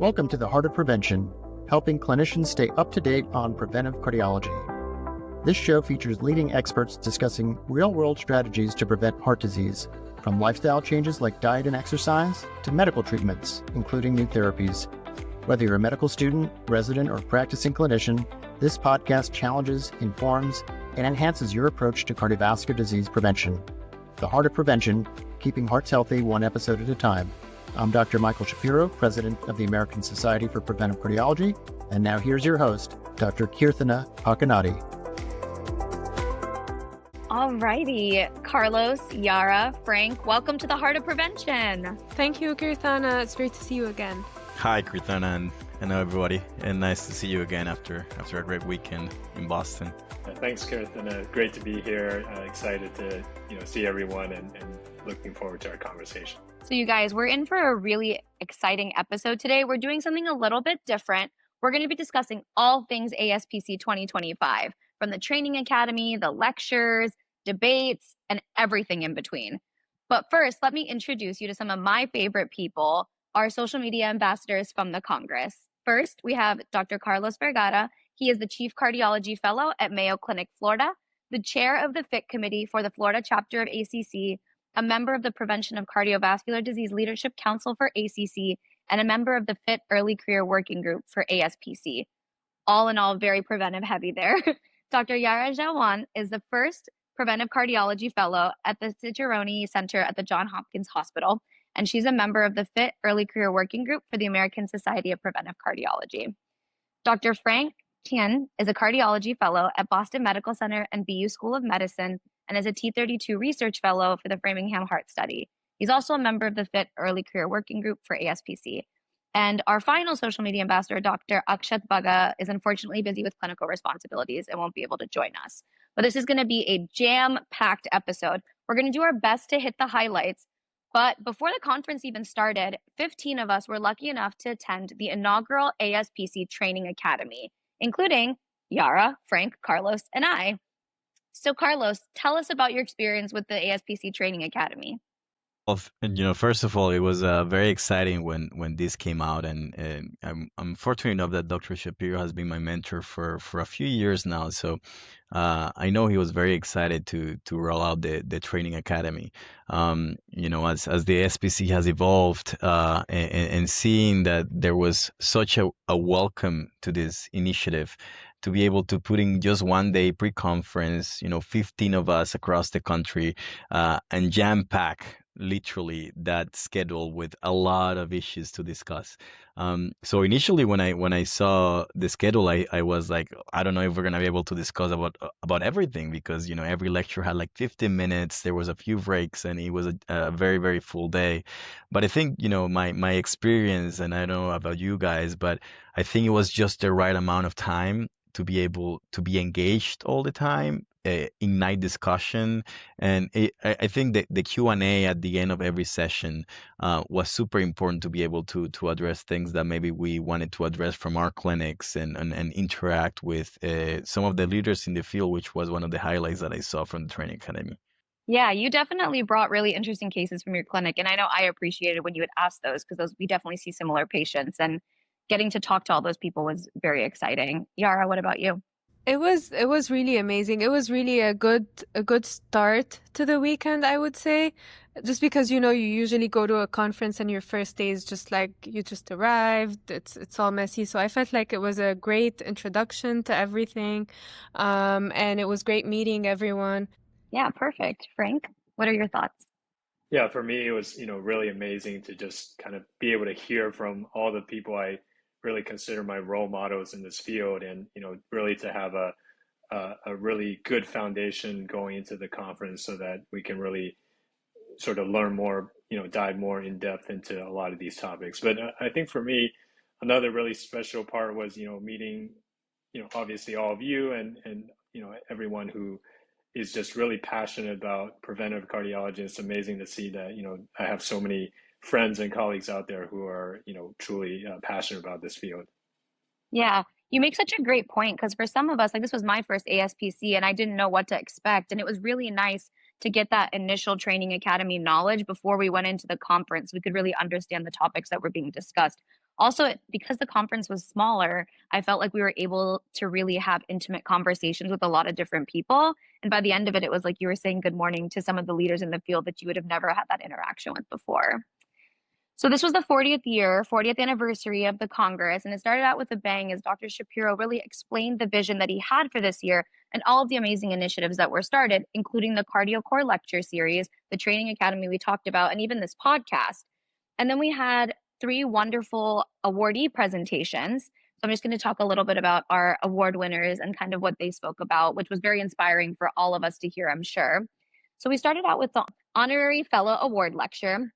Welcome to the Heart of Prevention, helping clinicians stay up to date on preventive cardiology. This show features leading experts discussing real-world strategies to prevent heart disease, from lifestyle changes like diet and exercise to medical treatments, including new therapies. Whether you're a medical student, resident, or practicing clinician, this podcast challenges, informs, and enhances your approach to cardiovascular disease prevention. The Heart of Prevention, keeping hearts healthy one episode at a time. I'm Dr. Michael Shapiro, President of the American Society for Preventive Cardiology, and now here's your host, Dr. Kirthana Pakanati. Alrighty, Carlos, Yara, Frank, welcome to the Heart of Prevention. Thank you, Kirthana. It's great to see you again. Hi, Kirthana, and hello, everybody. And nice to see you again after a great weekend in Boston. Thanks, Kirthana. Great to be here. Excited to see everyone and looking forward to our conversation. So you guys, we're in for a really exciting episode today. We're doing something a little bit different. We're going to be discussing all things ASPC 2025, from the Training Academy, the lectures, debates, and everything in between. But first, let me introduce you to some of my favorite people, our social media ambassadors from the Congress. First, we have Dr. Carlos Vergara. He is the Chief Cardiology Fellow at Mayo Clinic, Florida, the Chair of the FIT Committee for the Florida chapter of ACC, a member of the Prevention of Cardiovascular Disease Leadership Council for ACC, and a member of the FIT Early Career Working Group for ASPC. All in all, very preventive heavy there. Dr. Yara Jawan is the first Preventive Cardiology Fellow at the Ciccarone Center at the Johns Hopkins Hospital, and she's a member of the FIT Early Career Working Group for the American Society of Preventive Cardiology. Dr. Frank Tian is a cardiology fellow at Boston Medical Center and BU School of Medicine and is a T32 research fellow for the Framingham Heart Study. He's also a member of the FIT Early Career Working Group for ASPC. And our final social media ambassador, Dr. Akshat Bhaga, is unfortunately busy with clinical responsibilities and won't be able to join us. But this is going to be a jam-packed episode. We're going to do our best to hit the highlights. But before the conference even started, 15 of us were lucky enough to attend the inaugural ASPC Training Academy, including Yara, Frank, Carlos, and I. So Carlos, tell us about your experience with the ASPC Training Academy. Well, first of all, it was very exciting when this came out, and I'm fortunate enough that Dr. Shapiro has been my mentor for a few years now. So I know he was very excited to roll out the Training Academy. As the ASPC has evolved, and seeing that there was such a welcome to this initiative, to be able to put in just one day pre-conference, 15 of us across the country, and jam-pack literally that schedule with a lot of issues to discuss. So initially when I saw the schedule, I was like, I don't know if we're gonna be able to discuss about everything, because every lecture had like 15 minutes. There was a few breaks, and it was a very, very full day. But I think my experience, and I don't know about you guys, but I think it was just the right amount of time to be able to be engaged all the time, ignite discussion. And I think that the Q&A at the end of every session was super important to be able to address things that maybe we wanted to address from our clinics, and interact with some of the leaders in the field, which was one of the highlights that I saw from the Training Academy. Yeah, you definitely brought really interesting cases from your clinic, and I know I appreciated when you would ask those, because we definitely see similar patients, and getting to talk to all those people was very exciting. Yara, what about you? It was really amazing. It was really a good start to the weekend, I would say. Just because you usually go to a conference and your first day is just like you just arrived. It's all messy. So I felt like it was a great introduction to everything. And it was great meeting everyone. Yeah, perfect. Frank, what are your thoughts? Yeah, for me, it was, really amazing to just kind of be able to hear from all the people I really consider my role models in this field, and, really to have a really good foundation going into the conference, so that we can really sort of learn more, dive more in depth into a lot of these topics. But I think for me, another really special part was, meeting, obviously all of you, and everyone who is just really passionate about preventive cardiology. It's amazing to see that, I have so many friends and colleagues out there who are, truly passionate about this field. Yeah, you make such a great point, because for some of us, like this was my first ASPC and I didn't know what to expect. And it was really nice to get that initial Training Academy knowledge before we went into the conference. We could really understand the topics that were being discussed. Also, because the conference was smaller, I felt like we were able to really have intimate conversations with a lot of different people. And by the end of it, it was like you were saying good morning to some of the leaders in the field that you would have never had that interaction with before. So this was the 40th anniversary of the Congress, and it started out with a bang as Dr. Shapiro really explained the vision that he had for this year and all of the amazing initiatives that were started, including the Cardio Core lecture series, the Training Academy we talked about, and even this podcast. And then we had 3 wonderful awardee presentations. So I'm just going to talk a little bit about our award winners and kind of what they spoke about, which was very inspiring for all of us to hear, I'm sure. So we started out with the Honorary Fellow Award Lecture.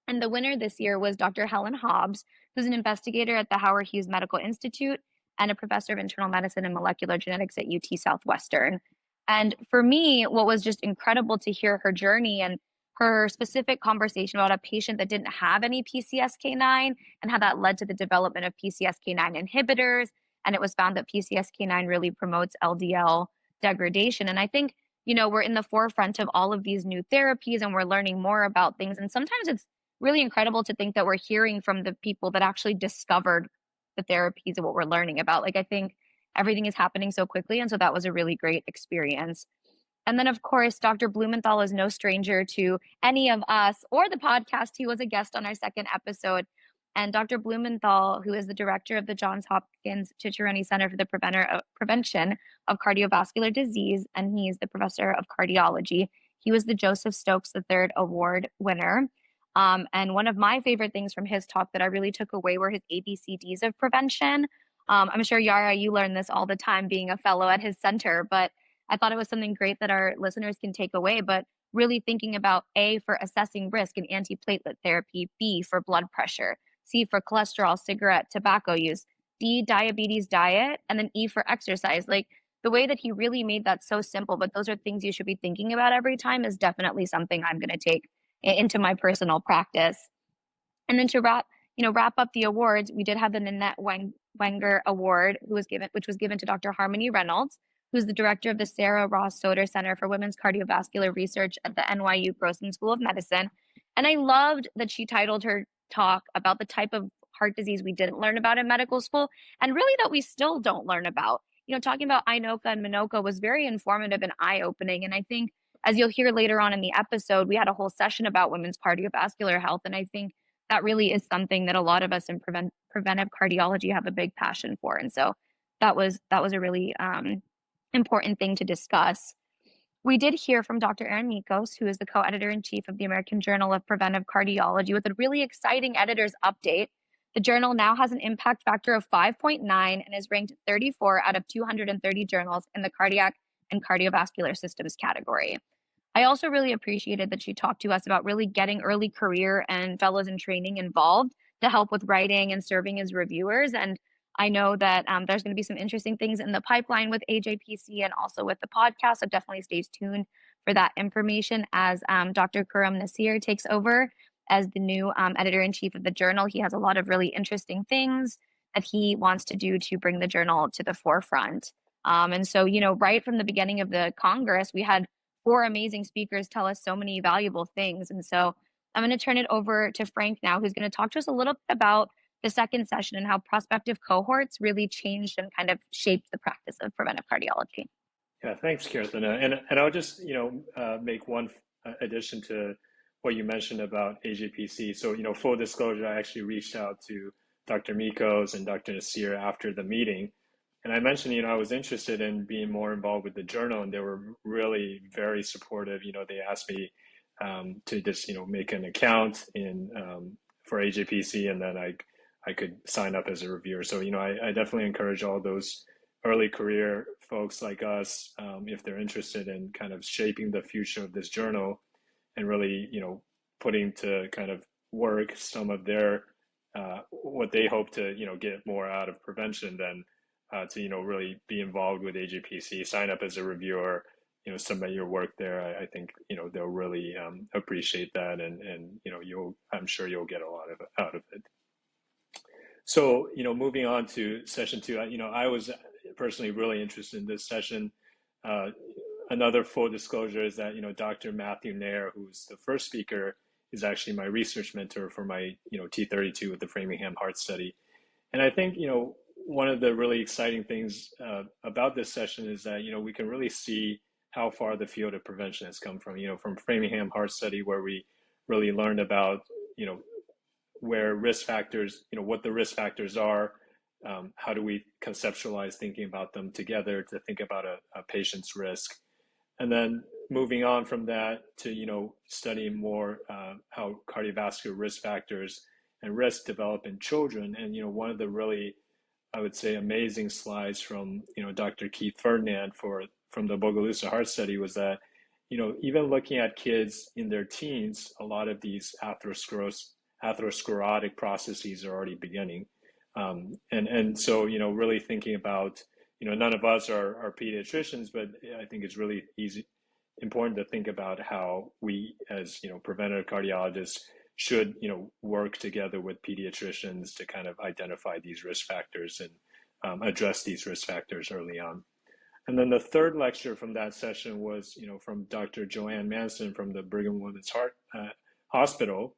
And the winner this year was Dr. Helen Hobbs, who's an investigator at the Howard Hughes Medical Institute and a professor of internal medicine and molecular genetics at UT Southwestern. And for me, what was just incredible to hear her journey and her specific conversation about a patient that didn't have any PCSK9 and how that led to the development of PCSK9 inhibitors. And it was found that PCSK9 really promotes LDL degradation. And I think, we're in the forefront of all of these new therapies and we're learning more about things. And sometimes it's really incredible to think that we're hearing from the people that actually discovered the therapies and what we're learning about. Like, I think everything is happening so quickly. And so that was a really great experience. And then, of course, Dr. Blumenthal is no stranger to any of us or the podcast. He was a guest on our second episode. And Dr. Blumenthal, who is the director of the Johns Hopkins Ciccarone Center for the Prevention of Cardiovascular Disease, and he's the professor of cardiology. He was the Joseph Stokes III Award winner. And one of my favorite things from his talk that I really took away were his ABCDs of prevention. I'm sure, Yara, you learn this all the time being a fellow at his center, but I thought it was something great that our listeners can take away, but really thinking about A, for assessing risk and antiplatelet therapy, B, for blood pressure, C, for cholesterol, cigarette, tobacco use, D, diabetes diet, and then E, for exercise. Like, the way that he really made that so simple, but those are things you should be thinking about every time, is definitely something I'm going to take into my personal practice. And then to wrap up the awards, we did have the Nanette Wenger Award, which was given to Dr. Harmony Reynolds, who's the director of the Sarah Ross Soter Center for Women's Cardiovascular Research at the NYU Grossman School of Medicine. And I loved that she titled her talk about the type of heart disease we didn't learn about in medical school, and really that we still don't learn about. Talking about INOCA and MINOCA was very informative and eye-opening. And I think, as you'll hear later on in the episode, we had a whole session about women's cardiovascular health. And I think that really is something that a lot of us in preventive cardiology have a big passion for. And so that was a really important thing to discuss. We did hear from Dr. Erin Mikos, who is the co-editor-in-chief of the American Journal of Preventive Cardiology, with a really exciting editor's update. The journal now has an impact factor of 5.9 and is ranked 34 out of 230 journals in the cardiac and cardiovascular systems category. I also really appreciated that she talked to us about really getting early career and fellows in training involved to help with writing and serving as reviewers. And I know that there's going to be some interesting things in the pipeline with AJPC and also with the podcast. So definitely stay tuned for that information as Dr. Khurram Nasir takes over as the new editor-in-chief of the journal. He has a lot of really interesting things that he wants to do to bring the journal to the forefront. And so, right from the beginning of the Congress, we had 4 amazing speakers tell us so many valuable things. And so I'm going to turn it over to Frank now, who's going to talk to us a little bit about the second session and how prospective cohorts really changed and kind of shaped the practice of preventive cardiology. Yeah, thanks, Kirtana. And I'll just, make one addition to what you mentioned about AJPC. So, full disclosure, I actually reached out to Dr. Mikos and Dr. Nasir after the meeting. And I mentioned, I was interested in being more involved with the journal, and they were really very supportive. They asked me to just, make an account for AJPC, and then I could sign up as a reviewer. So, I definitely encourage all those early career folks like us, if they're interested in kind of shaping the future of this journal and really, putting to kind of work some of their, what they hope to, get more out of prevention, then to, really be involved with AJPC, sign up as a reviewer, submit your work there. I think, they'll really appreciate that. And I'm sure you'll get a lot out of it. So, moving on to session 2, I was personally really interested in this session. Another full disclosure is that, Dr. Matthew Nair, who's the first speaker, is actually my research mentor for my, T32 with the Framingham Heart Study. And I think, one of the really exciting things about this session is that, we can really see how far the field of prevention has come from Framingham Heart Study, where we really learned about, where risk factors, what the risk factors are, how do we conceptualize thinking about them together to think about a patient's risk. And then moving on from that to, studying more how cardiovascular risk factors and risk develop in children. And, one of the really, I would say, amazing slides from, Dr. Keith Ferdinand from the Bogalusa Heart Study was that, even looking at kids in their teens, a lot of these atherosclerotic processes are already beginning. And so, really thinking about, none of us are pediatricians, but I think it's really important to think about how we, as, preventative cardiologists, should, work together with pediatricians to kind of identify these risk factors and address these risk factors early on. And then the third lecture from that session was, from Dr. Joanne Manson from the Brigham Women's Heart Hospital,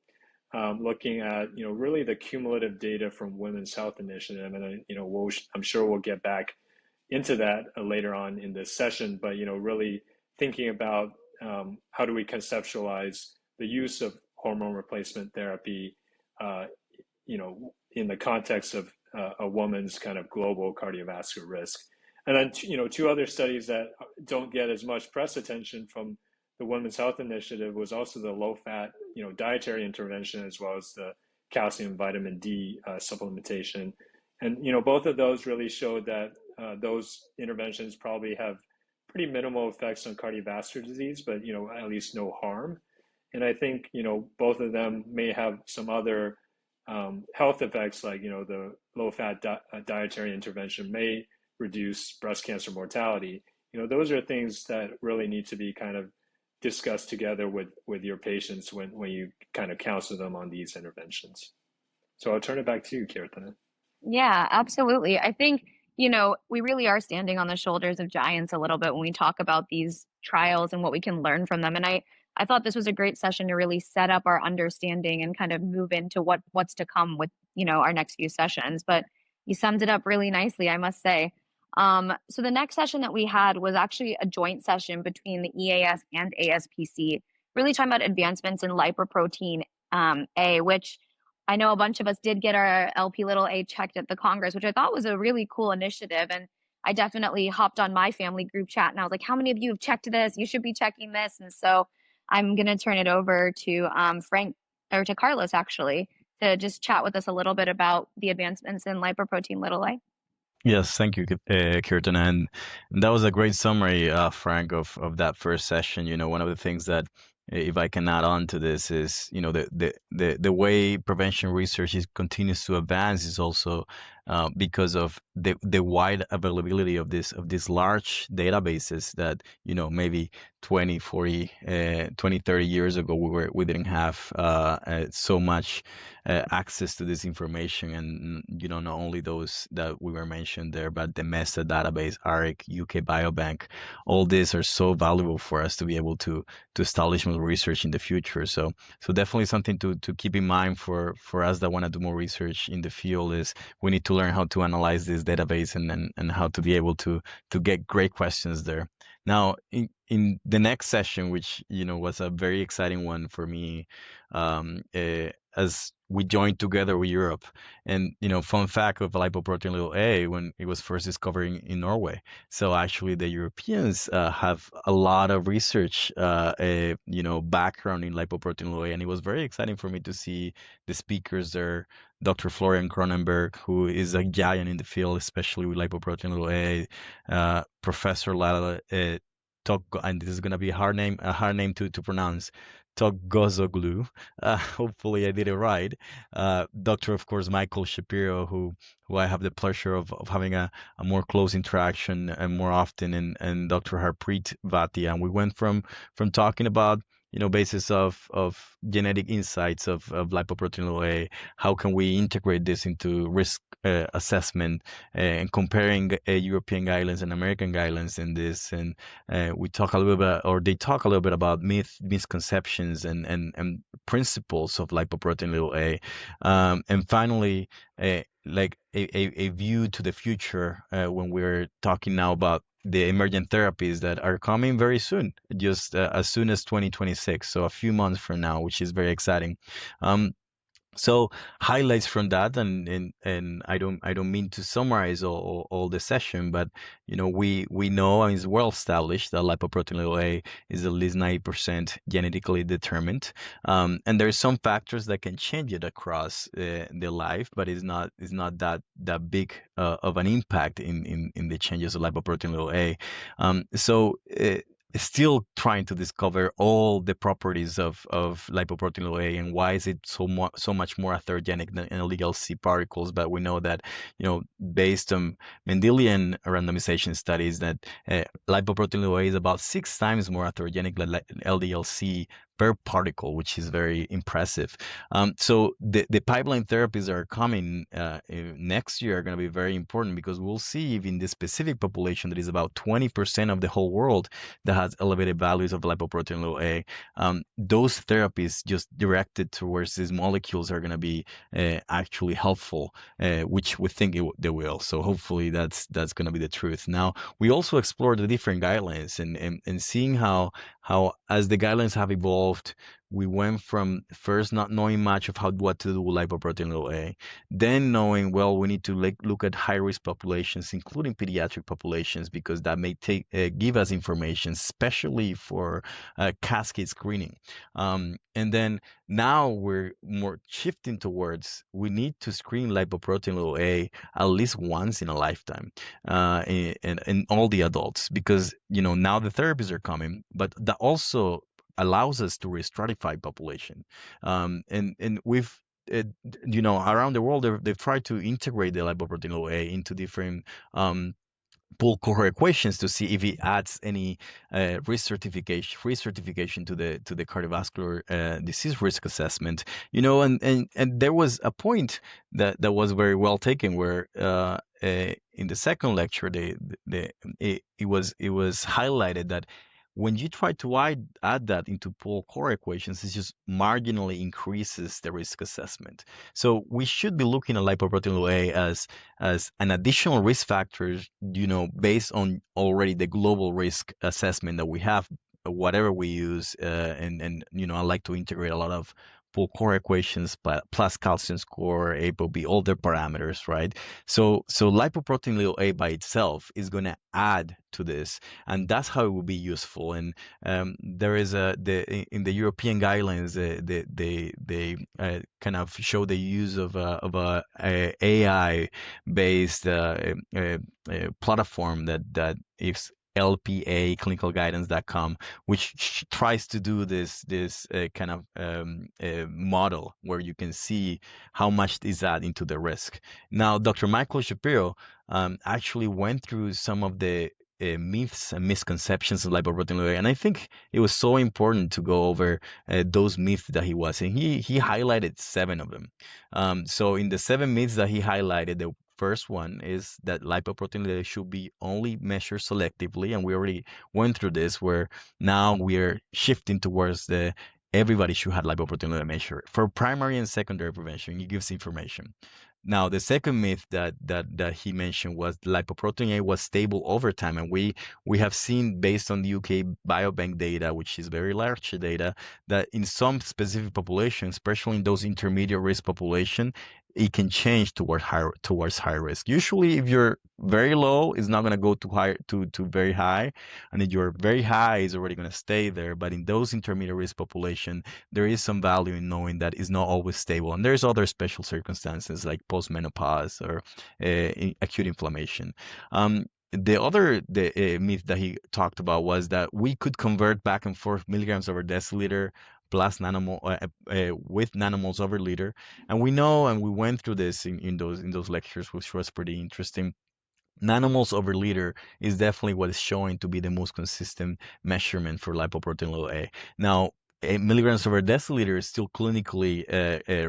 looking at, really the cumulative data from Women's Health Initiative. And, I'm sure we'll get back into that later on in this session, but, really thinking about how do we conceptualize the use of hormone replacement therapy, in the context of a woman's kind of global cardiovascular risk. And then, two other studies that don't get as much press attention from the Women's Health Initiative was also the low-fat, dietary intervention, as well as the calcium vitamin D supplementation. And, both of those really showed that those interventions probably have pretty minimal effects on cardiovascular disease, but, at least no harm. And I think, both of them may have some other health effects, like, the low-fat dietary intervention may reduce breast cancer mortality. Those are things that really need to be kind of discussed together with your patients when you kind of counsel them on these interventions. So I'll turn it back to you, Kirtana. Yeah, absolutely. I think, we really are standing on the shoulders of giants a little bit when we talk about these trials and what we can learn from them. And I thought this was a great session to really set up our understanding and kind of move into what's to come with, our next few sessions. But you summed it up really nicely, I must say. So the next session that we had was actually a joint session between the EAS and ASPC, really talking about advancements in lipoprotein A, which I know a bunch of us did get our LP(a) checked at the Congress, which I thought was a really cool initiative. And I definitely hopped on my family group chat and I was like, how many of you have checked this? You should be checking this. And so I'm going to turn it over to Frank, or to Carlos, actually, to just chat with us a little bit about the advancements in lipoprotein(a). Yes, thank you, Kirtan. And that was a great summary, Frank, of that first session. One of the things that, if I can add on to this, is the way prevention research continues to advance is also because of the wide availability of these large databases that maybe 20, 40, 20, 30 years ago we didn't have so much access to this information. And not only those that we were mentioned there, but the MESA database, ARIC, UK Biobank, all these are so valuable for us to be able to establish more research in the future. So definitely something to keep in mind for us that want to do more research in the field is we need to learn how to analyze this database and how to be able to get great questions there. Now, in the next session, which was a very exciting one for me, as we joined together with Europe, and fun fact of lipoprotein(a) when it was first discovered in Norway. So actually, the Europeans have a lot of research, background in lipoprotein(a), and it was very exciting for me to see the speakers there. Dr. Florian Cronenberg, who is a giant in the field, especially with lipoprotein(a), Professor Lala, and this is going to be a hard name to pronounce, Togozoglu. Hopefully I did it right. Dr. of course Michael Shapiro, who I have the pleasure of having a more close interaction and more often, and Dr. Harpreet Bhatia. And we went from talking about basis of genetic insights of lipoprotein(a), how can we integrate this into risk assessment and comparing European guidelines and American guidelines in this. And we talk a little bit, or they talk a little bit about misconceptions and principles of lipoprotein little a. And finally, like a view to the future when we're talking now about the emergent therapies that are coming very soon, just as soon as 2026, so a few months from now, which is very exciting. So highlights from that, and I don't mean to summarize all the session, but we know, and it's well established that lipoprotein little a is at least 90% genetically determined, and there's some factors that can change it across the life, but it's not that big of an impact in the changes of lipoprotein little a. So. Still trying to discover all the properties of lipoprotein little a and why is it so much more atherogenic than LDL-C particles. But we know that, based on Mendelian randomization studies, that lipoprotein little a is about 6 times more atherogenic than LDL-C per particle, which is very impressive. So the pipeline therapies that are coming next year are going to be very important, because we'll see if in this specific population that is about 20% of the whole world that has elevated values of lipoprotein little a, those therapies just directed towards these molecules are going to be actually helpful, which we think they will. So hopefully that's going to be the truth. Now, we also explore the different guidelines and seeing how as the guidelines have evolved, we went from first not knowing much of what to do with lipoprotein little a, then knowing, well, we need to look at high-risk populations, including pediatric populations, because that may give us information, especially for cascade screening. And then now we're more shifting towards we need to screen lipoprotein little a at least once in a lifetime, in all the adults, because now the therapies are coming, but that also allows us to re-stratify population, and we've around the world they've tried to integrate the lipoprotein little a into different pool cohort equations to see if it adds any free certification to the cardiovascular disease risk assessment. And there was a point that was very well taken, where in the second lecture it was highlighted that when you try to add that into pool core equations, it just marginally increases the risk assessment. So we should be looking at lipoprotein little a as an additional risk factor, based on already the global risk assessment that we have, whatever we use, and I like to integrate a lot of pool core equations plus calcium score, APO-B, all their parameters, right? So lipoprotein little a by itself is going to add to this, and that's how it will be useful. And there is in the European guidelines, they kind of show the use of a AI based platform that is lpaclinicalguidance.com, which tries to do this kind of model where you can see how much is that into the risk. Now, Dr. Michael Shapiro actually went through some of the myths and misconceptions of lipoprotein little a, and I think it was so important to go over those myths that he was, and he highlighted 7 of them. So in the 7 myths that he highlighted, the first one is that lipoprotein little a should be only measured selectively, and we already went through this, where now we're shifting towards everybody should have lipoprotein little a measure for primary and secondary prevention. He gives information. Now, the second myth that he mentioned was lipoprotein A was stable over time, and we have seen, based on the UK Biobank data, which is very large data, that in some specific populations, especially in those intermediate risk population, it can change towards high risk. Usually, if you're very low, it's not going to go to very high, and if you're very high, it's already going to stay there. But in those intermediate risk population, there is some value in knowing that it's not always stable, and there's other special circumstances like postmenopause or acute inflammation. The other myth that he talked about was that we could convert back and forth milligrams over deciliter plus with nanomoles over liter, and we know, and we went through this in those lectures, which was pretty interesting. Nanomoles over liter is definitely what is showing to be the most consistent measurement for lipoprotein little a. Now, milligrams over deciliter is still clinically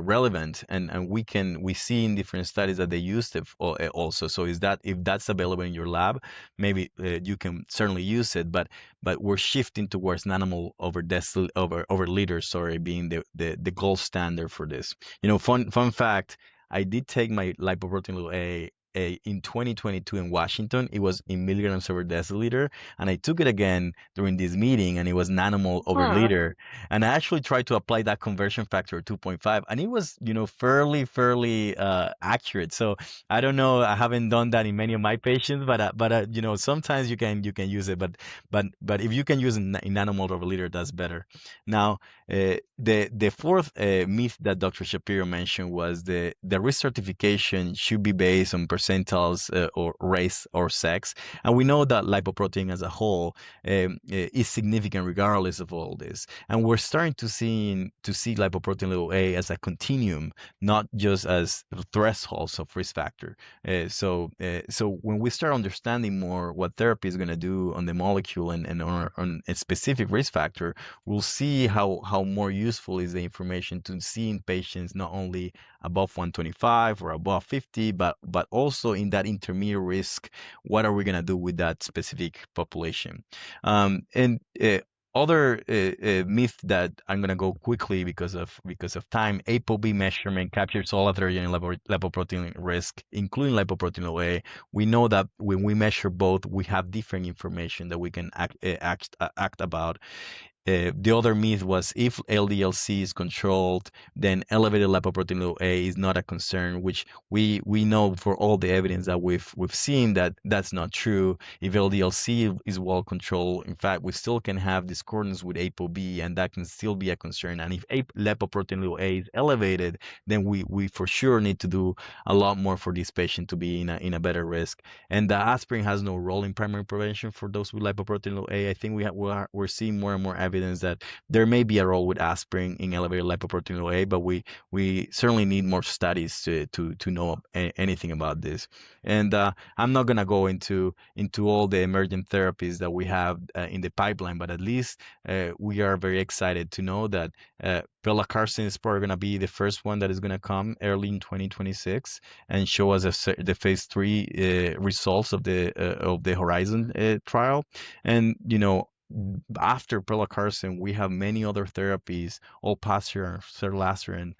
relevant, and we see in different studies that they used it also. So is that, if that's available in your lab, maybe you can certainly use it, but we're shifting towards nanomole over liter, sorry, being the gold standard for this. Fun fact, I did take my lipoprotein A in 2022 in Washington. It was in milligrams over deciliter, and I took it again during this meeting, and it was nanomole over liter. And I actually tried to apply that conversion factor 2.5, and it was, fairly accurate. So I don't know. I haven't done that in many of my patients, but sometimes you can use it. But if you can use in nanomole over liter, that's better. Now, the fourth myth that Dr. Shapiro mentioned was the risk stratification should be based on percentiles or race or sex, and we know that lipoprotein as a whole is significant regardless of all this, and we're starting to see lipoprotein A as a continuum, not just as thresholds of risk factor. So when we start understanding more what therapy is going to do on the molecule and on a specific risk factor, we'll see how more useful is the information to see in patients not only above 125 or above 50, but also in that intermediate risk. What are we going to do with that specific population? Other myth that I'm going to go quickly because of time: APO-B measurement captures all atherogenic lipoprotein risk, including lipoprotein A. We know that when we measure both, we have different information that we can act about. The other myth was, if LDL-C is controlled, then elevated lipoprotein A is not a concern, which we know for all the evidence that we've seen that that's not true. If LDL-C is well controlled, in fact, we still can have discordance with ApoB, and that can still be a concern. And if lipoprotein A is elevated, then we for sure need to do a lot more for this patient to be in a better risk. And the aspirin has no role in primary prevention for those with lipoprotein A. I think we're seeing more and more evidence that there may be a role with aspirin in elevated lipoprotein A, but we certainly need more studies to know anything about this. And I'm not gonna go into all the emergent therapies that we have in the pipeline, but at least we are very excited to know that pelacarsen is probably going to be the first one that is going to come early in 2026 and show us the phase 3 results of the Horizon trial. And after pelacarsen, we have many other therapies: olpasiran, zerlasiran,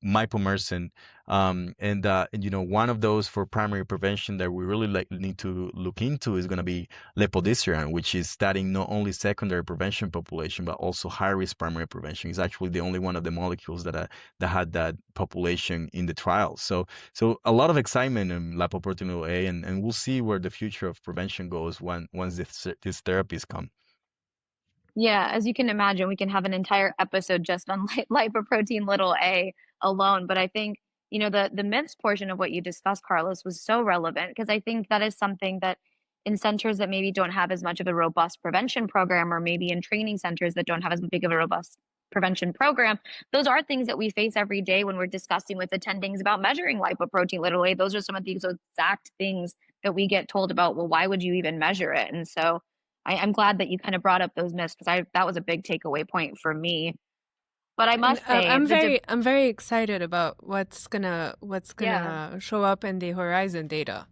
mipomersen, and one of those for primary prevention that we really need to look into is going to be lepodisiran, which is studying not only secondary prevention population but also high risk primary prevention. It's actually the only one of the molecules that had that population in the trial. So a lot of excitement in lipoprotein A, and we'll see where the future of prevention goes once these therapies come. Yeah, as you can imagine, we can have an entire episode just on lipoprotein little a alone. But I think, the myths portion of what you discussed, Carlos, was so relevant, because I think that is something that in centers that maybe don't have as much of a robust prevention program, or maybe in training centers that don't have as big of a robust prevention program, those are things that we face every day when we're discussing with attendings about measuring lipoprotein little a. Those are some of the exact things that we get told about. Well, why would you even measure it? And so I'm glad that you kind of brought up those myths, because that was a big takeaway point for me. But I must say, I'm very excited about what's gonna show up in the Horizon data,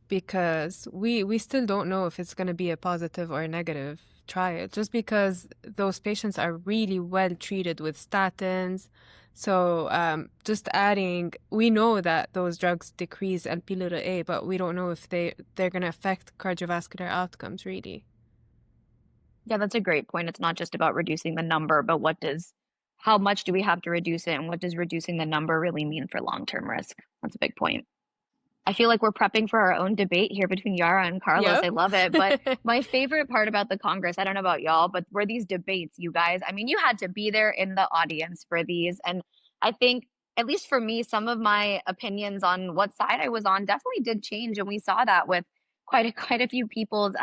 because we still don't know if it's gonna be a positive or a negative trial, just because those patients are really well treated with statins. So just adding, we know that those drugs decrease Lp(a), but we don't know if they're going to affect cardiovascular outcomes, really. Yeah, that's a great point. It's not just about reducing the number, but how much do we have to reduce it, and what does reducing the number really mean for long-term risk? That's a big point. I feel like we're prepping for our own debate here between Yara and Carlos. Yep. I love it. But my favorite part about the Congress, I don't know about y'all, but were these debates, you guys. I mean, you had to be there in the audience for these. And I think, at least for me, some of my opinions on what side I was on definitely did change. And we saw that with quite a few people's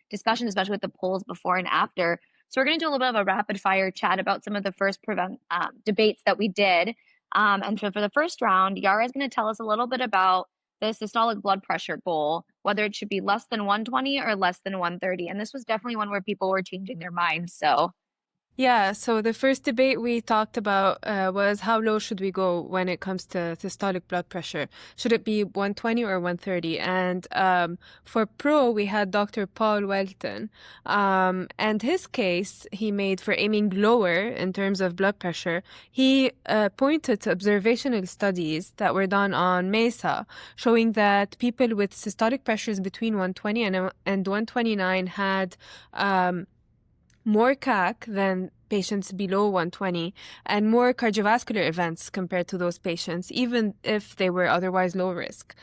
discussions, especially with the polls before and after. So we're going to do a little bit of a rapid fire chat about some of the first debates that we did. And so for the first round, Yara is going to tell us a little bit about the systolic blood pressure goal, whether it should be less than 120 or less than 130. And this was definitely one where people were changing their minds. So Yeah, so the first debate we talked about was how low should we go when it comes to systolic blood pressure? Should it be 120 or 130? And for pro, we had Dr. Paul Welton. And his case he made for aiming lower in terms of blood pressure, he pointed to observational studies that were done on MESA, showing that people with systolic pressures between 120 and 129 had more CAC than patients below 120 and more cardiovascular events compared to those patients, even if they were otherwise low risk.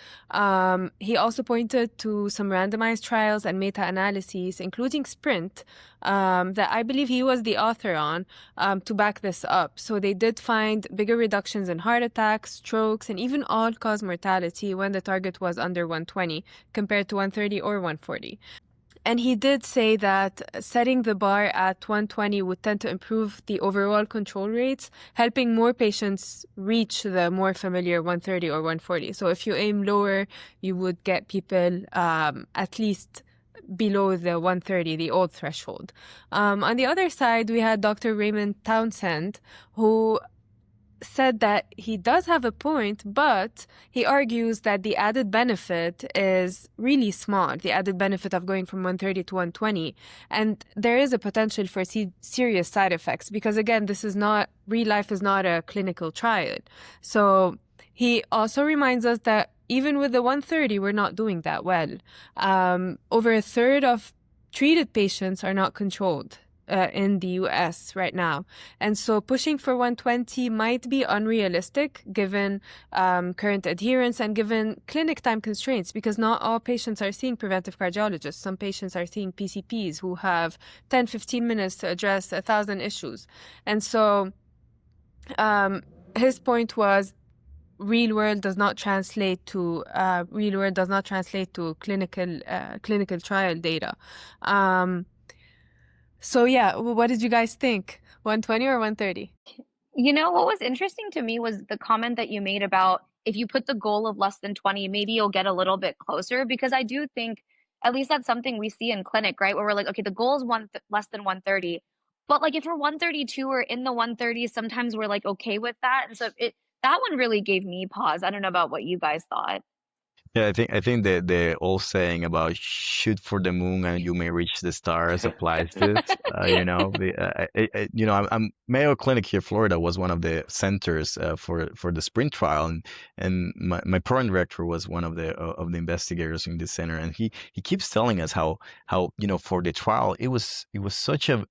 He also pointed to some randomized trials and meta-analyses, including SPRINT, that I believe he was the author on, to back this up. So they did find bigger reductions in heart attacks, strokes, and even all-cause mortality when the target was under 120 compared to 130 or 140. And he did say that setting the bar at 120 would tend to improve the overall control rates, helping more patients reach the more familiar 130 or 140. So if you aim lower, you would get people at least below the 130, the old threshold. On the other side, we had Dr. Raymond Townsend, who said that he does have a point, but he argues that the added benefit is really small, the added benefit of going from 130 to 120. And there is a potential for serious side effects because, again, this is not, real life is not a clinical trial. So he also reminds us that even with the 130, we're not doing that well. Over a third of treated patients are not controlled in the US right now. And so pushing for 120 might be unrealistic given current adherence and given clinic time constraints, because not all patients are seeing preventive cardiologists. Some patients are seeing PCPs who have 10, 15 minutes to address 1,000 issues. And so his point was real world does not translate to clinical trial data. So yeah, what did you guys think? 120 or 130? you know, what was interesting to me was the comment that you made about if you put the goal of less than 20, maybe you'll get a little bit closer, because I do think at least that's something we see in clinic, right? Where we're like, okay, the goal is less than 130. But like if we're 132 or in the 130s, sometimes we're like okay with that. And so that one really gave me pause. I don't know about what you guys thought. Yeah, I think the old saying about shoot for the moon and you may reach the stars applies this. I'm Mayo Clinic here, Florida, was one of the centers for the sprint trial, and my program director was one of the investigators in this center, and he keeps telling us how for the trial it was such a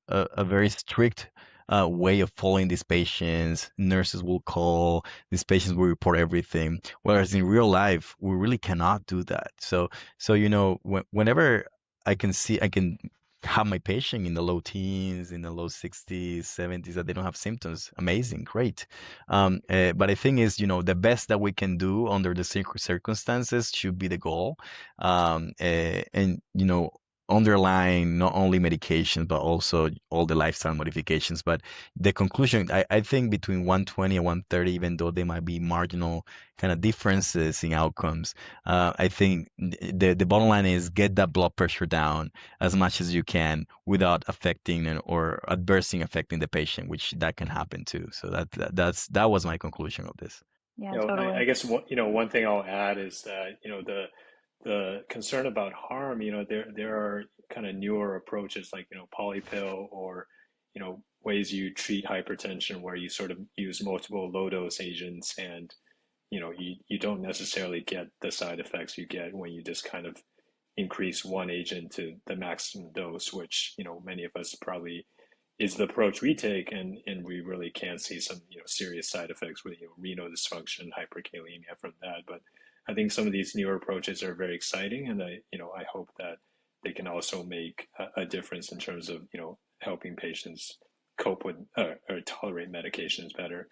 very strict way of following these patients. Nurses will call, these patients will report everything. Whereas in real life, we really cannot do that. So whenever I can have my patient in the low teens, in the low 60s, 70s, that they don't have symptoms. Amazing, great. But I think is, the best that we can do under the circumstances should be the goal. And underlying not only medication but also all the lifestyle modifications. But the conclusion, I think between 120 and 130, even though there might be marginal kind of differences in outcomes, I think the bottom line is get that blood pressure down as much as you can without affecting or adversely affecting the patient, which that can happen too. So that was my conclusion of this. Yeah, I totally. guess one thing I'll add is that the concern about harm, there are kind of newer approaches like polypill or ways you treat hypertension where you sort of use multiple low dose agents, and you don't necessarily get the side effects you get when you just kind of increase one agent to the maximum dose, which many of us probably is the approach we take, and we really can see some serious side effects with renal dysfunction, hyperkalemia from that. But I think some of these newer approaches are very exciting, and I hope that they can also make a difference in terms of helping patients cope with or tolerate medications better.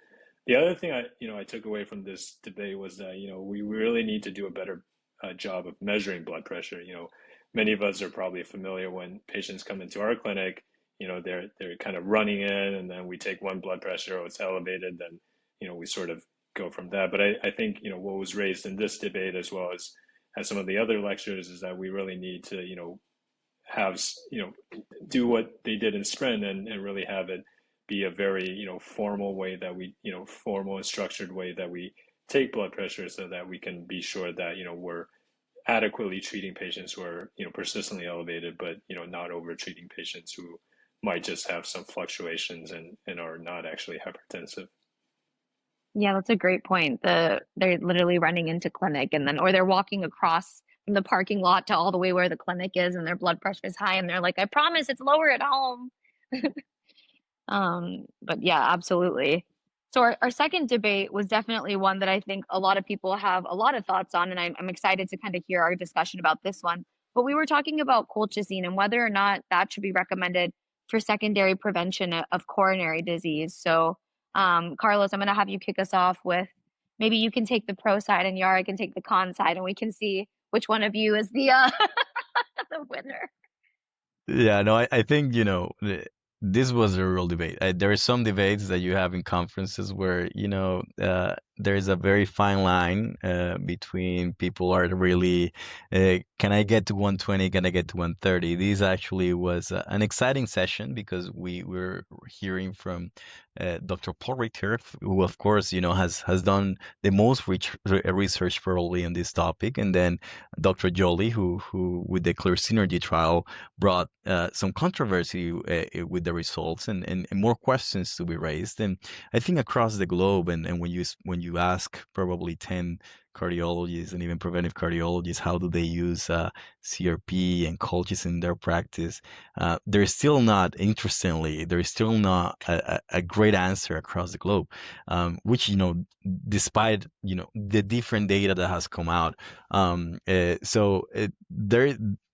The other thing I took away from this debate was that we really need to do a better job of measuring blood pressure. Many of us are probably familiar when patients come into our clinic. They're kind of running in, and then we take one blood pressure, oh, it's elevated, then we sort of go from that. But I think, what was raised in this debate as well as some of the other lectures is that we really need to, have, do what they did in Sprint and really have it be a very, formal way that we, formal and structured way that we take blood pressure so that we can be sure that, we're adequately treating patients who are, persistently elevated, but, not over treating patients who might just have some fluctuations and are not actually hypertensive. Yeah, that's a great point. They're literally running into clinic or they're walking across from the parking lot to all the way where the clinic is and their blood pressure is high and they're like, I promise it's lower at home. But yeah, absolutely. So our second debate was definitely one that I think a lot of people have a lot of thoughts on, and I'm excited to kind of hear our discussion about this one. But we were talking about colchicine and whether or not that should be recommended for secondary prevention of coronary disease. So, Carlos, I'm going to have you kick us off with maybe you can take the pro side and Yara can take the con side, and we can see which one of you is the the winner. Yeah, no, I think, this was a real debate. There are some debates that you have in conferences where, there is a very fine line between people are really, can I get to 120? Can I get to 130? This actually was an exciting session because we were hearing from Dr. Paul Richter, who of course, has done the most research probably on this topic, and then Dr. Jolie, who with the Clear Synergy trial brought some controversy with the results and more questions to be raised. And I think across the globe, and when you ask probably 10 cardiologists and even preventive cardiologists, how do they use CRP and colchicine in their practice? There's still not a great answer across the globe, which, despite, the different data that has come out.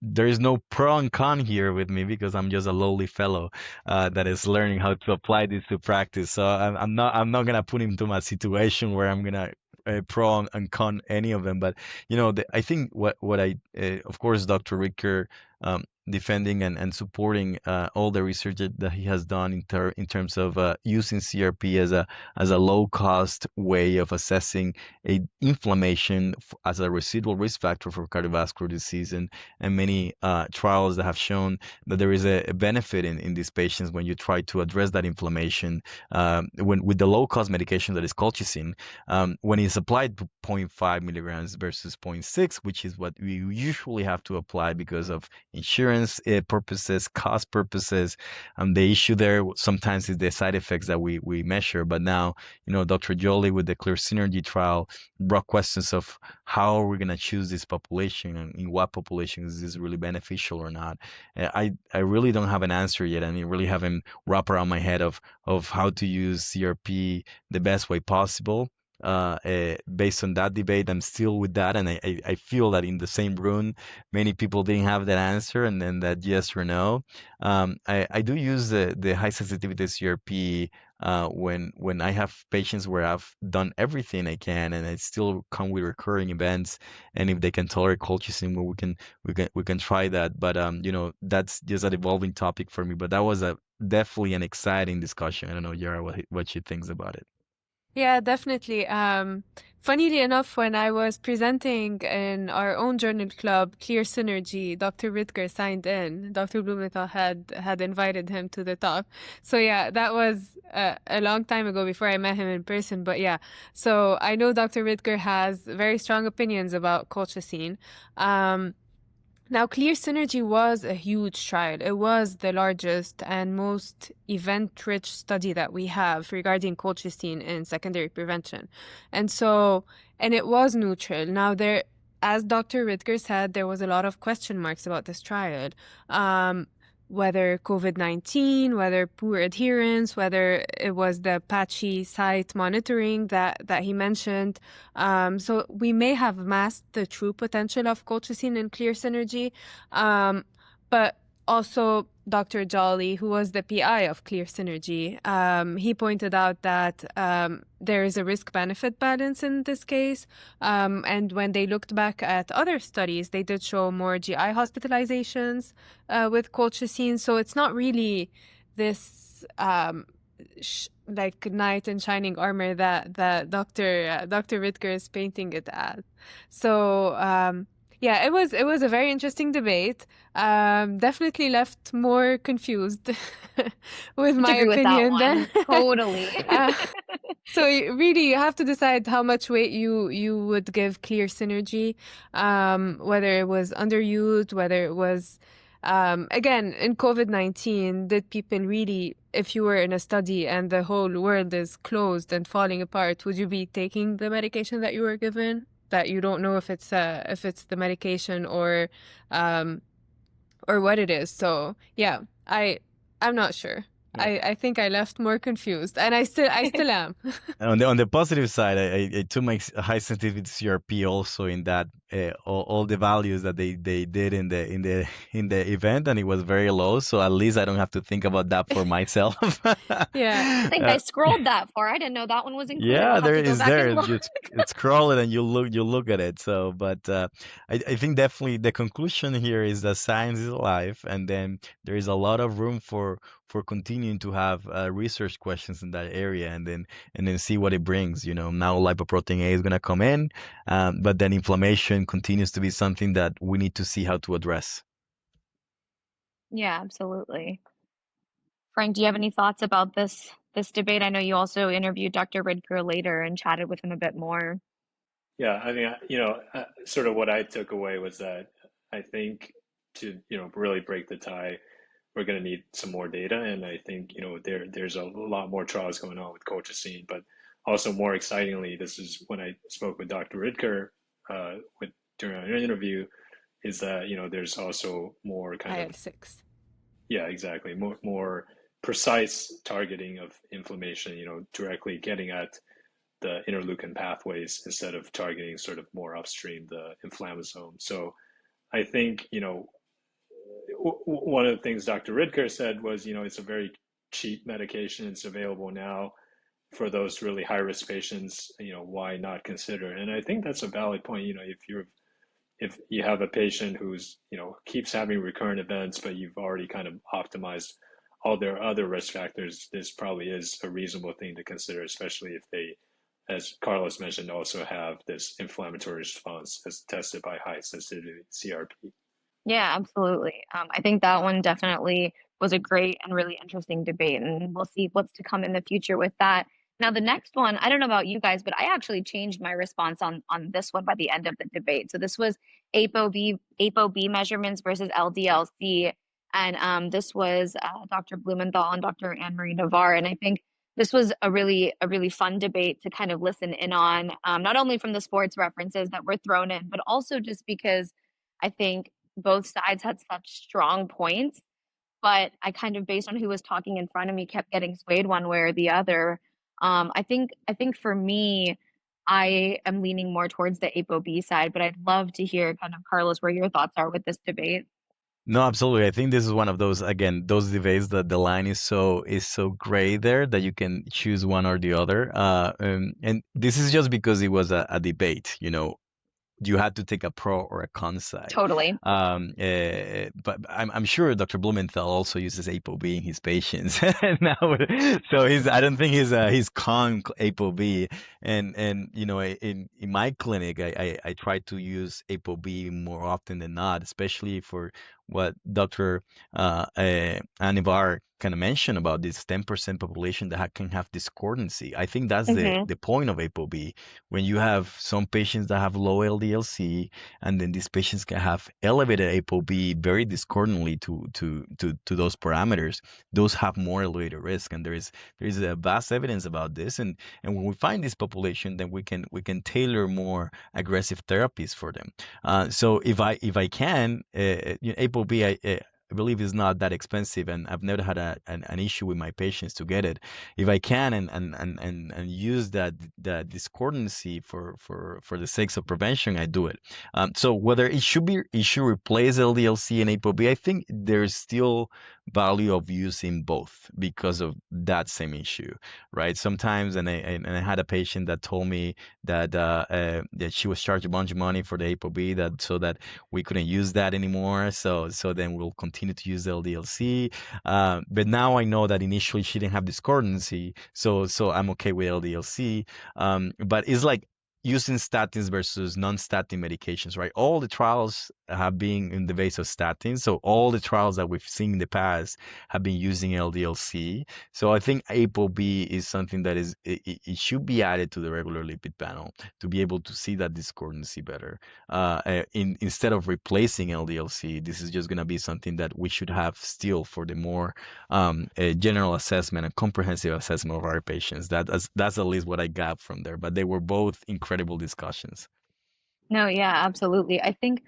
There is no pro and con here with me because I'm just a lowly fellow that is learning how to apply this to practice. So I'm not gonna put him into my situation where I'm gonna pro and con any of them. But I think what I of course Dr. Ricker defending and supporting all the research that he has done in terms of using CRP as a low cost way of assessing a inflammation as a residual risk factor for cardiovascular disease, and many trials that have shown that there is a benefit in these patients when you try to address that inflammation with the low cost medication that is colchicine, when it's applied to 0.5 milligrams versus 0.6, which is what we usually have to apply because of insurance purposes, cost purposes. The issue there sometimes is the side effects that we measure. But now, Dr. Jolie with the Clear Synergy trial brought questions of how are we going to choose this population and in what population is this really beneficial or not. I really don't have an answer yet. I really haven't wrapped around my head of how to use CRP the best way possible. Based on that debate, I'm still with that, and I feel that in the same room, many people didn't have that answer, and then that yes or no. I do use the high sensitivity CRP when I have patients where I've done everything I can, and I still come with recurring events, and if they can tolerate colchicine, well, we can try that. But that's just an evolving topic for me. But that was definitely an exciting discussion. I don't know, Yara, what she thinks about it. Yeah, definitely. Funnily enough, when I was presenting in our own journal club, Clear Synergy, Dr. Ritger signed in. Dr. Blumenthal had invited him to the talk. So yeah, that was a long time ago before I met him in person. But yeah, so I know Dr. Ritger has very strong opinions about colchicine. Now, Clear Synergy was a huge trial. It was the largest and most event-rich study that we have regarding colchicine in secondary prevention. And it was neutral. Now, as Dr. Ritger said, there was a lot of question marks about this trial. Whether COVID-19, whether poor adherence, whether it was the patchy site monitoring that he mentioned. So we may have masked the true potential of colchicine in Clear Synergy, but also Dr. Jolly, who was the PI of Clear Synergy, he pointed out that there is a risk-benefit balance in this case. And when they looked back at other studies, they did show more GI hospitalizations with colchicine. So it's not really this like knight in shining armor that Dr. Ridker is painting it as. So yeah, it was a very interesting debate. Definitely left more confused with my Agree with that opinion one. than Totally. so really you have to decide how much weight you would give clear synergy, whether it was underused, whether it was again in COVID-19, did people really, if you were in a study and the whole world is closed and falling apart, would you be taking the medication that you were given, that you don't know if it's the medication or what it is? So yeah, I'm not sure. Yeah. I think I left more confused, and I still am. On the positive side, I took my high sensitivity CRP also in that all the values that they did in the event, and it was very low. So at least I don't have to think about that for myself. Yeah. I think I scrolled that far. I didn't know that one was included. Yeah, I'll have there to go is back there. and look. Just scroll it and you look at it. So, but I think definitely the conclusion here is that science is alive, and then there is a lot of room for continuing to have research questions in that area, and then see what it brings. Now lipoprotein A is gonna come in, but then inflammation continues to be something that we need to see how to address. Yeah, absolutely. Frank, do you have any thoughts about this debate? I know you also interviewed Dr. Ridker later and chatted with him a bit more. Yeah, I mean, sort of what I took away was that I think to, really break the tie, we're going to need some more data. And I think, there's a lot more trials going on with colchicine, but also more excitingly, this is when I spoke with Dr. Ridker during our interview, is that, there's also more kind of, IL-6. yeah, exactly, more precise targeting of inflammation, directly getting at the interleukin pathways instead of targeting sort of more upstream the inflammasome. So I think, one of the things Dr. Ridker said was, it's a very cheap medication. It's available now for those really high risk patients. Why not consider it? And I think that's a valid point. If you have a patient who's, keeps having recurrent events, but you've already kind of optimized all their other risk factors, this probably is a reasonable thing to consider, especially if they, as Carlos mentioned, also have this inflammatory response as tested by high sensitivity CRP. Yeah, absolutely. I think that one definitely was a great and really interesting debate, and we'll see what's to come in the future with that. Now, the next one, I don't know about you guys, but I actually changed my response on this one by the end of the debate. So this was APO-B measurements versus LDL-C, and this was Dr. Blumenthal and Dr. Anne-Marie Navarre, and I think this was a really fun debate to kind of listen in on, not only from the sports references that were thrown in, but also just because I think both sides had such strong points, but I kind of, based on who was talking in front of me, kept getting swayed one way or the other. I think for me, I am leaning more towards the ApoB side, but I'd love to hear kind of, Carlos, where your thoughts are with this debate. No, absolutely. I think this is one of those, again, those debates that the line is so gray there that you can choose one or the other. And this is just because it was a debate. You had to take a pro or a con side. Totally. But I'm sure Dr. Blumenthal also uses ApoB in his patients now. So I don't think he's con ApoB. And in my clinic, I try to use ApoB more often than not, especially for what Dr. Anivar kind of mentioned about this 10% population that can have discordancy. I think that's the point of ApoB. When you have some patients that have low LDL-C, and then these patients can have elevated ApoB very discordantly to those parameters, those have more elevated risk. And there is a vast evidence about this. And when we find this population, then we can tailor more aggressive therapies for them. So if I can, ApoB, I believe is not that expensive, and I've never had an issue with my patients to get it. If I can and use that discordancy for the sake of prevention, I do it. So whether it should replace LDL-C and ApoB, I think there's still value of using both because of that same issue, right? Sometimes, and I had a patient that told me that that she was charged a bunch of money for the ApoB, so that we couldn't use that anymore. So then we'll continue continue to use the LDL-C. But now I know that initially she didn't have discordancy, so I'm okay with LDL-C. But it's like using statins versus non-statin medications, right? All the trials have been in the base of statins. So all the trials that we've seen in the past have been using LDL-C. So I think APO-B is something that it should be added to the regular lipid panel to be able to see that discordancy better. Instead of replacing LDL-C, this is just going to be something that we should have still for the more general assessment and comprehensive assessment of our patients. That's at least what I got from there. But they were both incredible discussions. No, yeah, absolutely. I think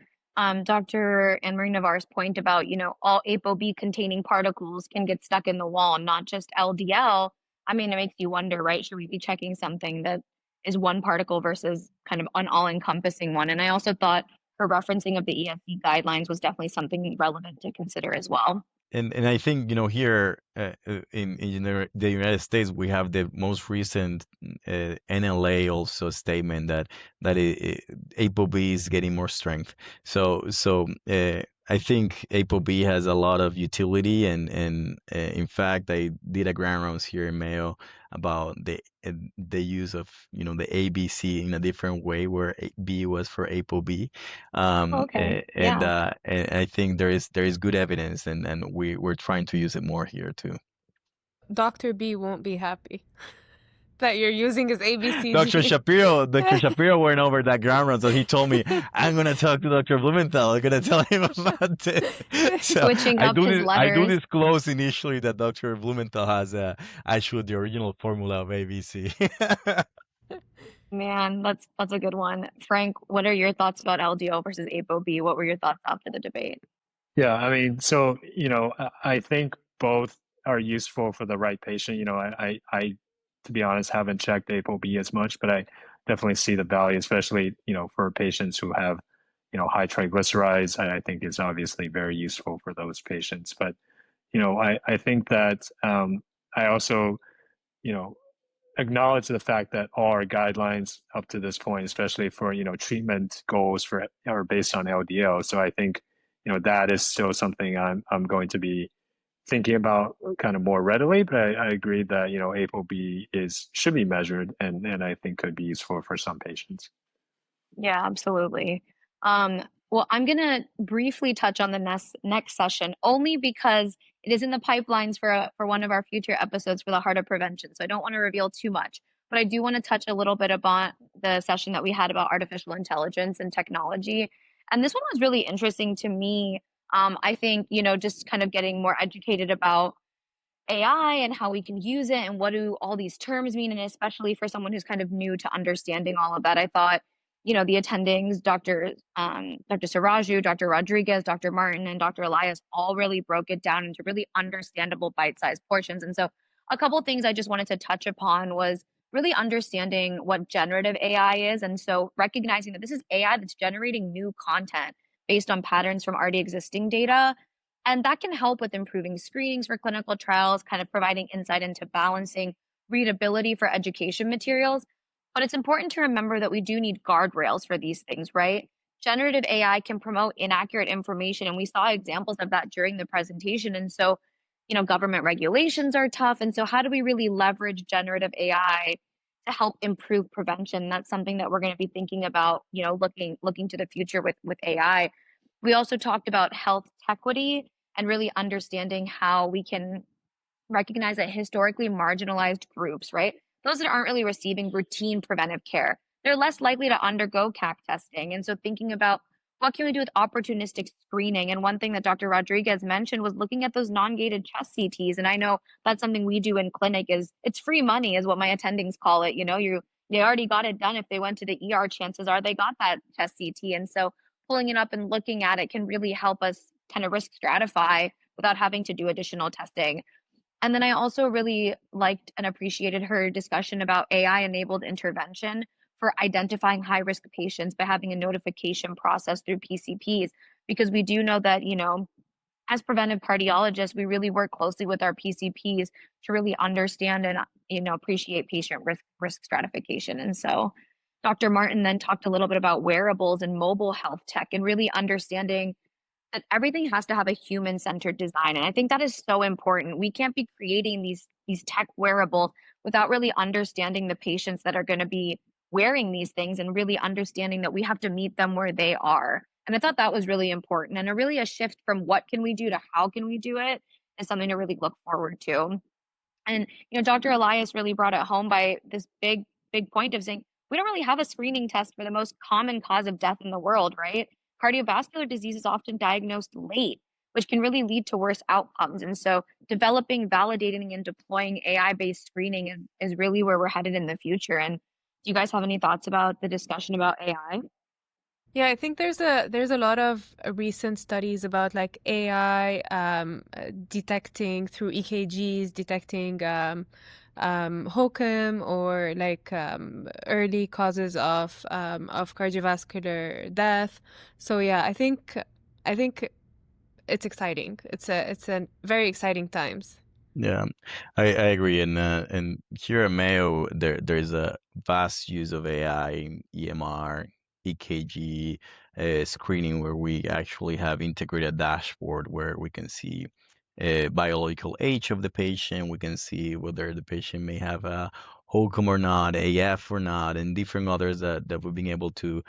Dr. Anne-Marie Navarre's point about, all ApoB containing particles can get stuck in the wall, not just LDL. I mean, it makes you wonder, right? Should we be checking something that is one particle versus kind of an all-encompassing one? And I also thought her referencing of the ESC guidelines was definitely something relevant to consider as well. And I think, here in the United States, we have the most recent NLA also statement that ApoB is getting more strength. So I think ApoB has a lot of utility, and in fact, I did a grand rounds here in Mayo about the use of the ABC in a different way, where B was for ApoB. Okay. And Yeah. I think there is good evidence, and we're trying to use it more here too. Dr. B won't be happy that you're using his ABCG. Dr. Shapiro went over that ground run, so he told me, I'm gonna talk to Dr. Blumenthal. I'm gonna tell him about it. So Switching up his I do letters. disclose initially that Dr. Blumenthal has actually the original formula of ABC. Man, that's a good one. Frank, what are your thoughts about LDL versus ApoB? What were your thoughts after the debate? Yeah, I mean, so, I think both are useful for the right patient. I to be honest, haven't checked ApoB as much, but I definitely see the value, especially, for patients who have, high triglycerides. I think is obviously very useful for those patients. But, I think that I also, acknowledge the fact that all our guidelines up to this point, especially for, treatment goals are based on LDL. So I think, that is still something I'm going to be thinking about kind of more readily, but I agree that, ApoB should be measured and I think could be useful for some patients. Yeah, absolutely. Well, I'm gonna briefly touch on the next session only because it is in the pipelines for one of our future episodes for the heart of prevention. So I don't want to reveal too much, but I do want to touch a little bit about the session that we had about artificial intelligence and technology. And this one was really interesting to me. I think, just kind of getting more educated about AI and how we can use it and what do all these terms mean, and especially for someone who's kind of new to understanding all of that. I thought, the attendings, Dr. Saraju, Dr. Rodriguez, Dr. Martin, and Dr. Elias all really broke it down into really understandable bite-sized portions. And so a couple of things I just wanted to touch upon was really understanding what generative AI is. And so recognizing that this is AI that's generating new content based on patterns from already existing data. And that can help with improving screenings for clinical trials, kind of providing insight into balancing readability for education materials. But it's important to remember that we do need guardrails for these things, right? Generative AI can promote inaccurate information, and we saw examples of that during the presentation. And so, government regulations are tough. And so how do we really leverage generative AI to help improve prevention? That's something that we're going to be thinking about, looking to the future with AI. We also talked about health equity and really understanding how we can recognize that historically marginalized groups, right? Those that aren't really receiving routine preventive care, they're less likely to undergo CAC testing. And so thinking about what can we do with opportunistic screening? And one thing that Dr. Rodriguez mentioned was looking at those non-gated chest CTs. And I know that's something we do in clinic it's free money is what my attendings call it. They already got it done. If they went to the ER, chances are they got that chest CT. And so pulling it up and looking at it can really help us kind of risk stratify without having to do additional testing. And then I also really liked and appreciated her discussion about AI-enabled intervention for identifying high-risk patients by having a notification process through PCPs, because we do know that, as preventive cardiologists, we really work closely with our PCPs to really understand and, appreciate patient risk stratification. And so Dr. Martin then talked a little bit about wearables and mobile health tech and really understanding that everything has to have a human-centered design, and I think that is so important. We can't be creating these tech wearables without really understanding the patients that are gonna be wearing these things and really understanding that we have to meet them where they are. And I thought that was really important and a shift from what can we do to how can we do it is something to really look forward to. And, Dr. Elias really brought it home by this big point of saying we don't really have a screening test for the most common cause of death in the world, right? Cardiovascular disease is often diagnosed late, which can really lead to worse outcomes. And so, developing, validating, and deploying AI-based screening is really where we're headed in the future. And do you guys have any thoughts about the discussion about AI? Yeah, I think there's a lot of recent studies about like AI detecting through EKGs, detecting HOCM or like early causes of cardiovascular death. So yeah, I think it's exciting. It's a very exciting times. Yeah, I agree. And here at Mayo, there's a vast use of AI, EMR, EKG screening, where we actually have integrated dashboard where we can see biological age of the patient. We can see whether the patient may have a HOCM or not, AF or not, and different others that we've been able to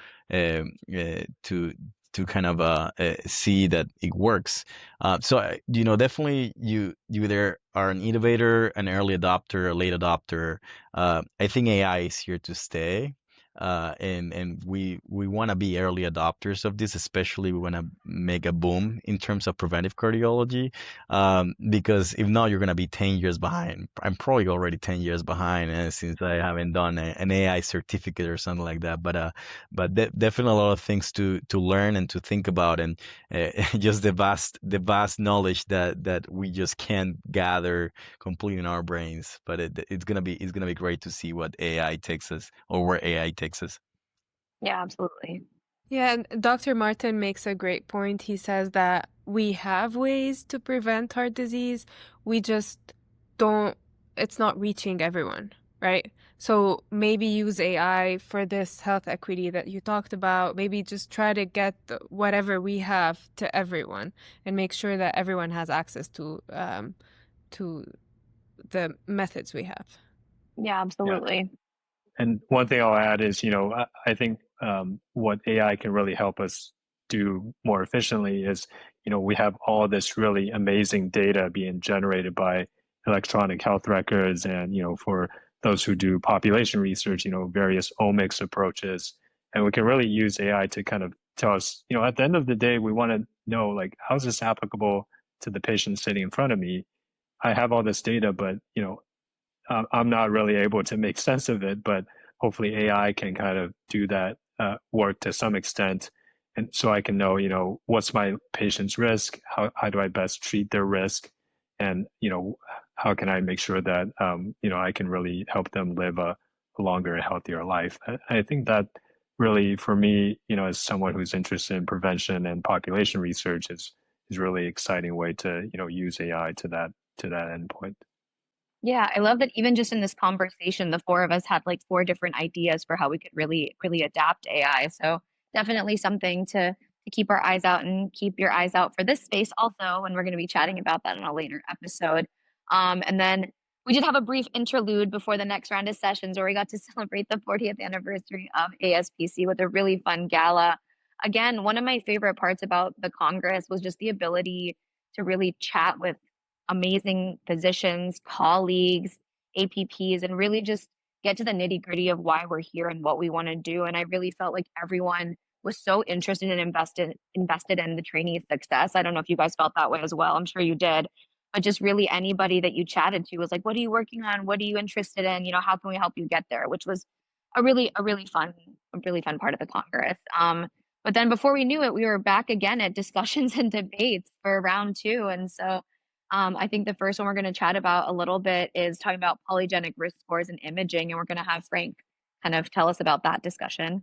to kind of see that it works. Definitely you either are an innovator, an early adopter, a late adopter. I think AI is here to stay. And we want to be early adopters of this, especially we want to make a boom in terms of preventive cardiology, because if not, you're going to be 10 years behind. I'm probably already 10 years behind since I haven't done an AI certificate or something like that. But definitely a lot of things to learn and to think about, and just the vast knowledge that we just can't gather completely in our brains. But it's gonna be great to see what AI takes us, or where AI takes us. Yeah, absolutely. Yeah, and Dr. Martin makes a great point. He says that we have ways to prevent heart disease. We just don't, it's not reaching everyone, right? So maybe use AI for this health equity that you talked about. Maybe just try to get whatever we have to everyone and make sure that everyone has access to the methods we have. Yeah, absolutely. And one thing I'll add is, I think what AI can really help us do more efficiently is, we have all this really amazing data being generated by electronic health records, and, for those who do population research, various omics approaches. And we can really use AI to kind of tell us, at the end of the day, we want to know, like, how's this applicable to the patient sitting in front of me? I have all this data, but, I'm not really able to make sense of it, but hopefully AI can kind of do that work to some extent. And so I can know, what's my patient's risk? How do I best treat their risk? And, how can I make sure that, I can really help them live a longer and healthier life? I think that really, for me, as someone who's interested in prevention and population research, is really exciting way to, use AI to that endpoint. Yeah, I love that even just in this conversation, the four of us had like four different ideas for how we could really adapt AI. So definitely something to keep our eyes out, and keep your eyes out for this space also. And we're going to be chatting about that in a later episode. And then we did have a brief interlude before the next round of sessions where we got to celebrate the 40th anniversary of ASPC with a really fun gala. Again, one of my favorite parts about the Congress was just the ability to really chat with amazing physicians, colleagues, APPs, and really just get to the nitty gritty of why we're here and what we want to do. And I really felt like everyone was so interested and invested in the trainee's success. I don't know if you guys felt that way as well. I'm sure you did. But just really anybody that you chatted to was like, what are you working on? What are you interested in? How can we help you get there? Which was a really fun part of the Congress. But then before we knew it, we were back again at discussions and debates for round two. And so I think the first one we're going to chat about a little bit is talking about polygenic risk scores and imaging. And we're going to have Frank kind of tell us about that discussion.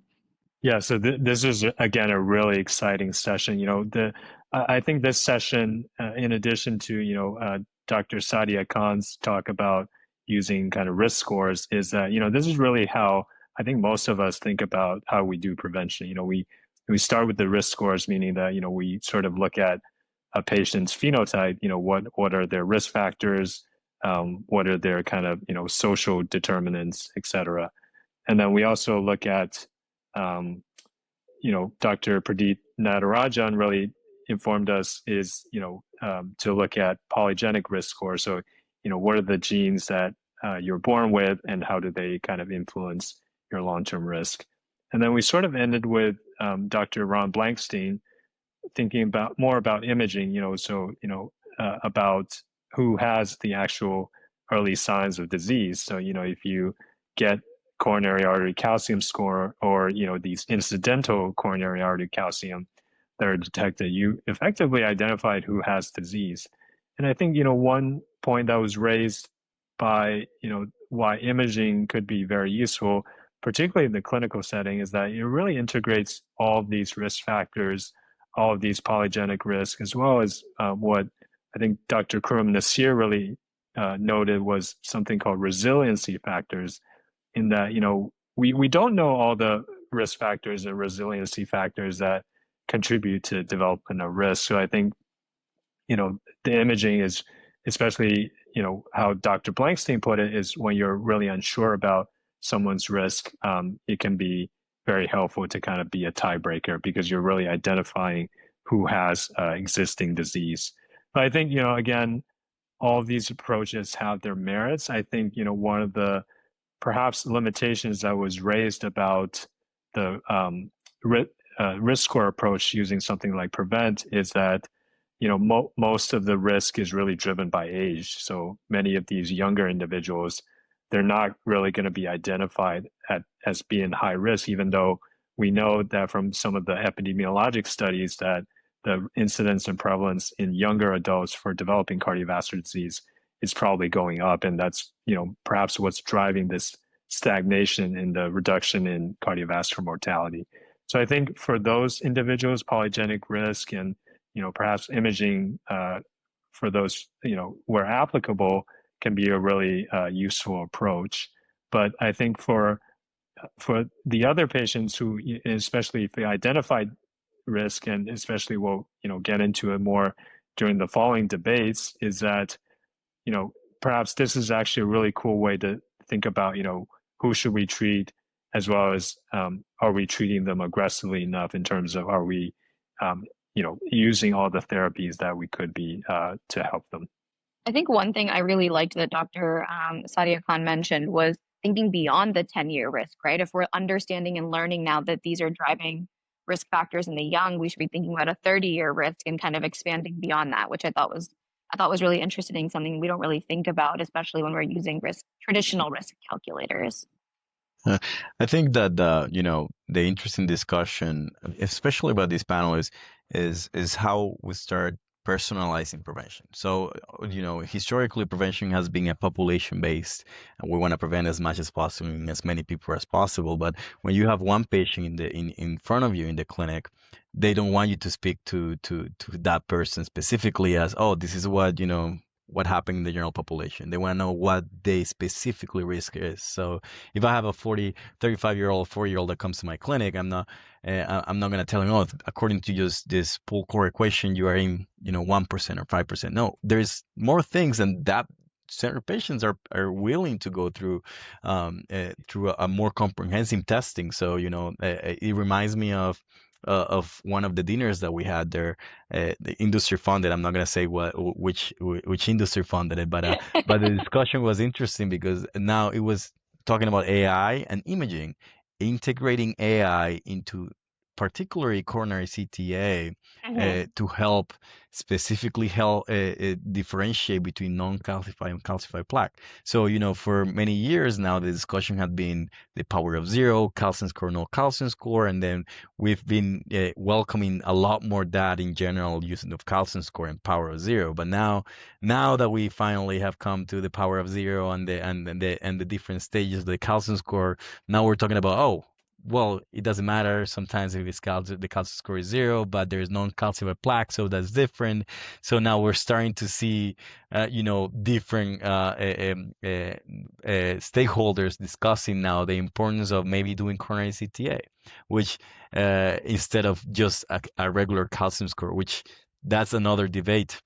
Yeah, so this is again a really exciting session. I think this session, in addition to Dr. Sadia Khan's talk about using kind of risk scores, is that this is really how I think most of us think about how we do prevention. We we start with the risk scores, meaning that, we sort of look at a patient's phenotype, what are their risk factors, what are their kind of, social determinants, et cetera. And then we also look at, Dr. Pradeep Natarajan really informed us is, to look at polygenic risk score. So, what are the genes that you're born with and how do they kind of influence your long-term risk? And then we sort of ended with Dr. Ron Blankstein thinking more about imaging, about who has the actual early signs of disease. So, if you get coronary artery calcium score or, these incidental coronary artery calcium that are detected, you effectively identified who has disease. And I think, one point that was raised by, why imaging could be very useful, particularly in the clinical setting, is that it really integrates all of these risk factors, all of these polygenic risks, as well as what I think Dr. Khurram Nasir really noted was something called resiliency factors, in that, we don't know all the risk factors and resiliency factors that contribute to development of risk. So I think, the imaging is, especially, how Dr. Blankstein put it, is when you're really unsure about someone's risk, it can be very helpful to kind of be a tiebreaker because you're really identifying who has existing disease. But I think, again, all of these approaches have their merits. I think, one of the perhaps limitations that was raised about the risk score approach using something like Prevent is that, most of the risk is really driven by age. So many of these younger individuals, they're not really going to be identified as being high risk, even though we know that from some of the epidemiologic studies that the incidence and prevalence in younger adults for developing cardiovascular disease is probably going up. And that's, perhaps what's driving this stagnation in the reduction in cardiovascular mortality. So I think for those individuals, polygenic risk and, perhaps imaging for those, where applicable, can be a really useful approach. But I think for the other patients who, especially if they identified risk, and especially we'll, get into it more during the following debates, is that, perhaps this is actually a really cool way to think about, who should we treat, as well as are we treating them aggressively enough in terms of are we, using all the therapies that we could be to help them. I think one thing I really liked that Dr. Sadia Khan mentioned was thinking beyond the 10-year risk, right? If we're understanding and learning now that these are driving risk factors in the young, we should be thinking about a 30-year risk and kind of expanding beyond that, which I thought was really interesting, something we don't really think about, especially when we're using traditional risk calculators. I think that the interesting discussion, especially about this panel, is how we start personalizing prevention. So, historically, prevention has been a population-based, and we want to prevent as much as possible in as many people as possible. But when you have one patient in front of you in the clinic, they don't want you to speak to that person specifically as, oh, this is what happened in the general population. They want to know what they specifically risk is. So if I have a 35-year-old, 40-year-old that comes to my clinic, I'm not going to tell him, oh, according to just this pull core equation, you are in 1% or 5%. No, there's more things than that. Certain patients are willing to go through a more comprehensive testing. So it reminds me of one of the dinners that we had there, the industry funded. I'm not gonna say which industry funded it, but the discussion was interesting because now it was talking about AI and imaging, integrating AI into particularly coronary CTA to help specifically differentiate between non-calcified and calcified plaque. So, for many years now, the discussion had been the power of zero, calcium score, no calcium score, and then we've been welcoming a lot more that in general using of calcium score and power of zero. But now that we finally have come to the power of zero and the different stages of the calcium score, now we're talking about, well, it doesn't matter sometimes if it's calcium, the calcium score is 0, but there's non-calcified plaque, so that's different. So now we're starting to see, different stakeholders discussing now the importance of maybe doing coronary CTA, which instead of just a regular calcium score, which that's another debate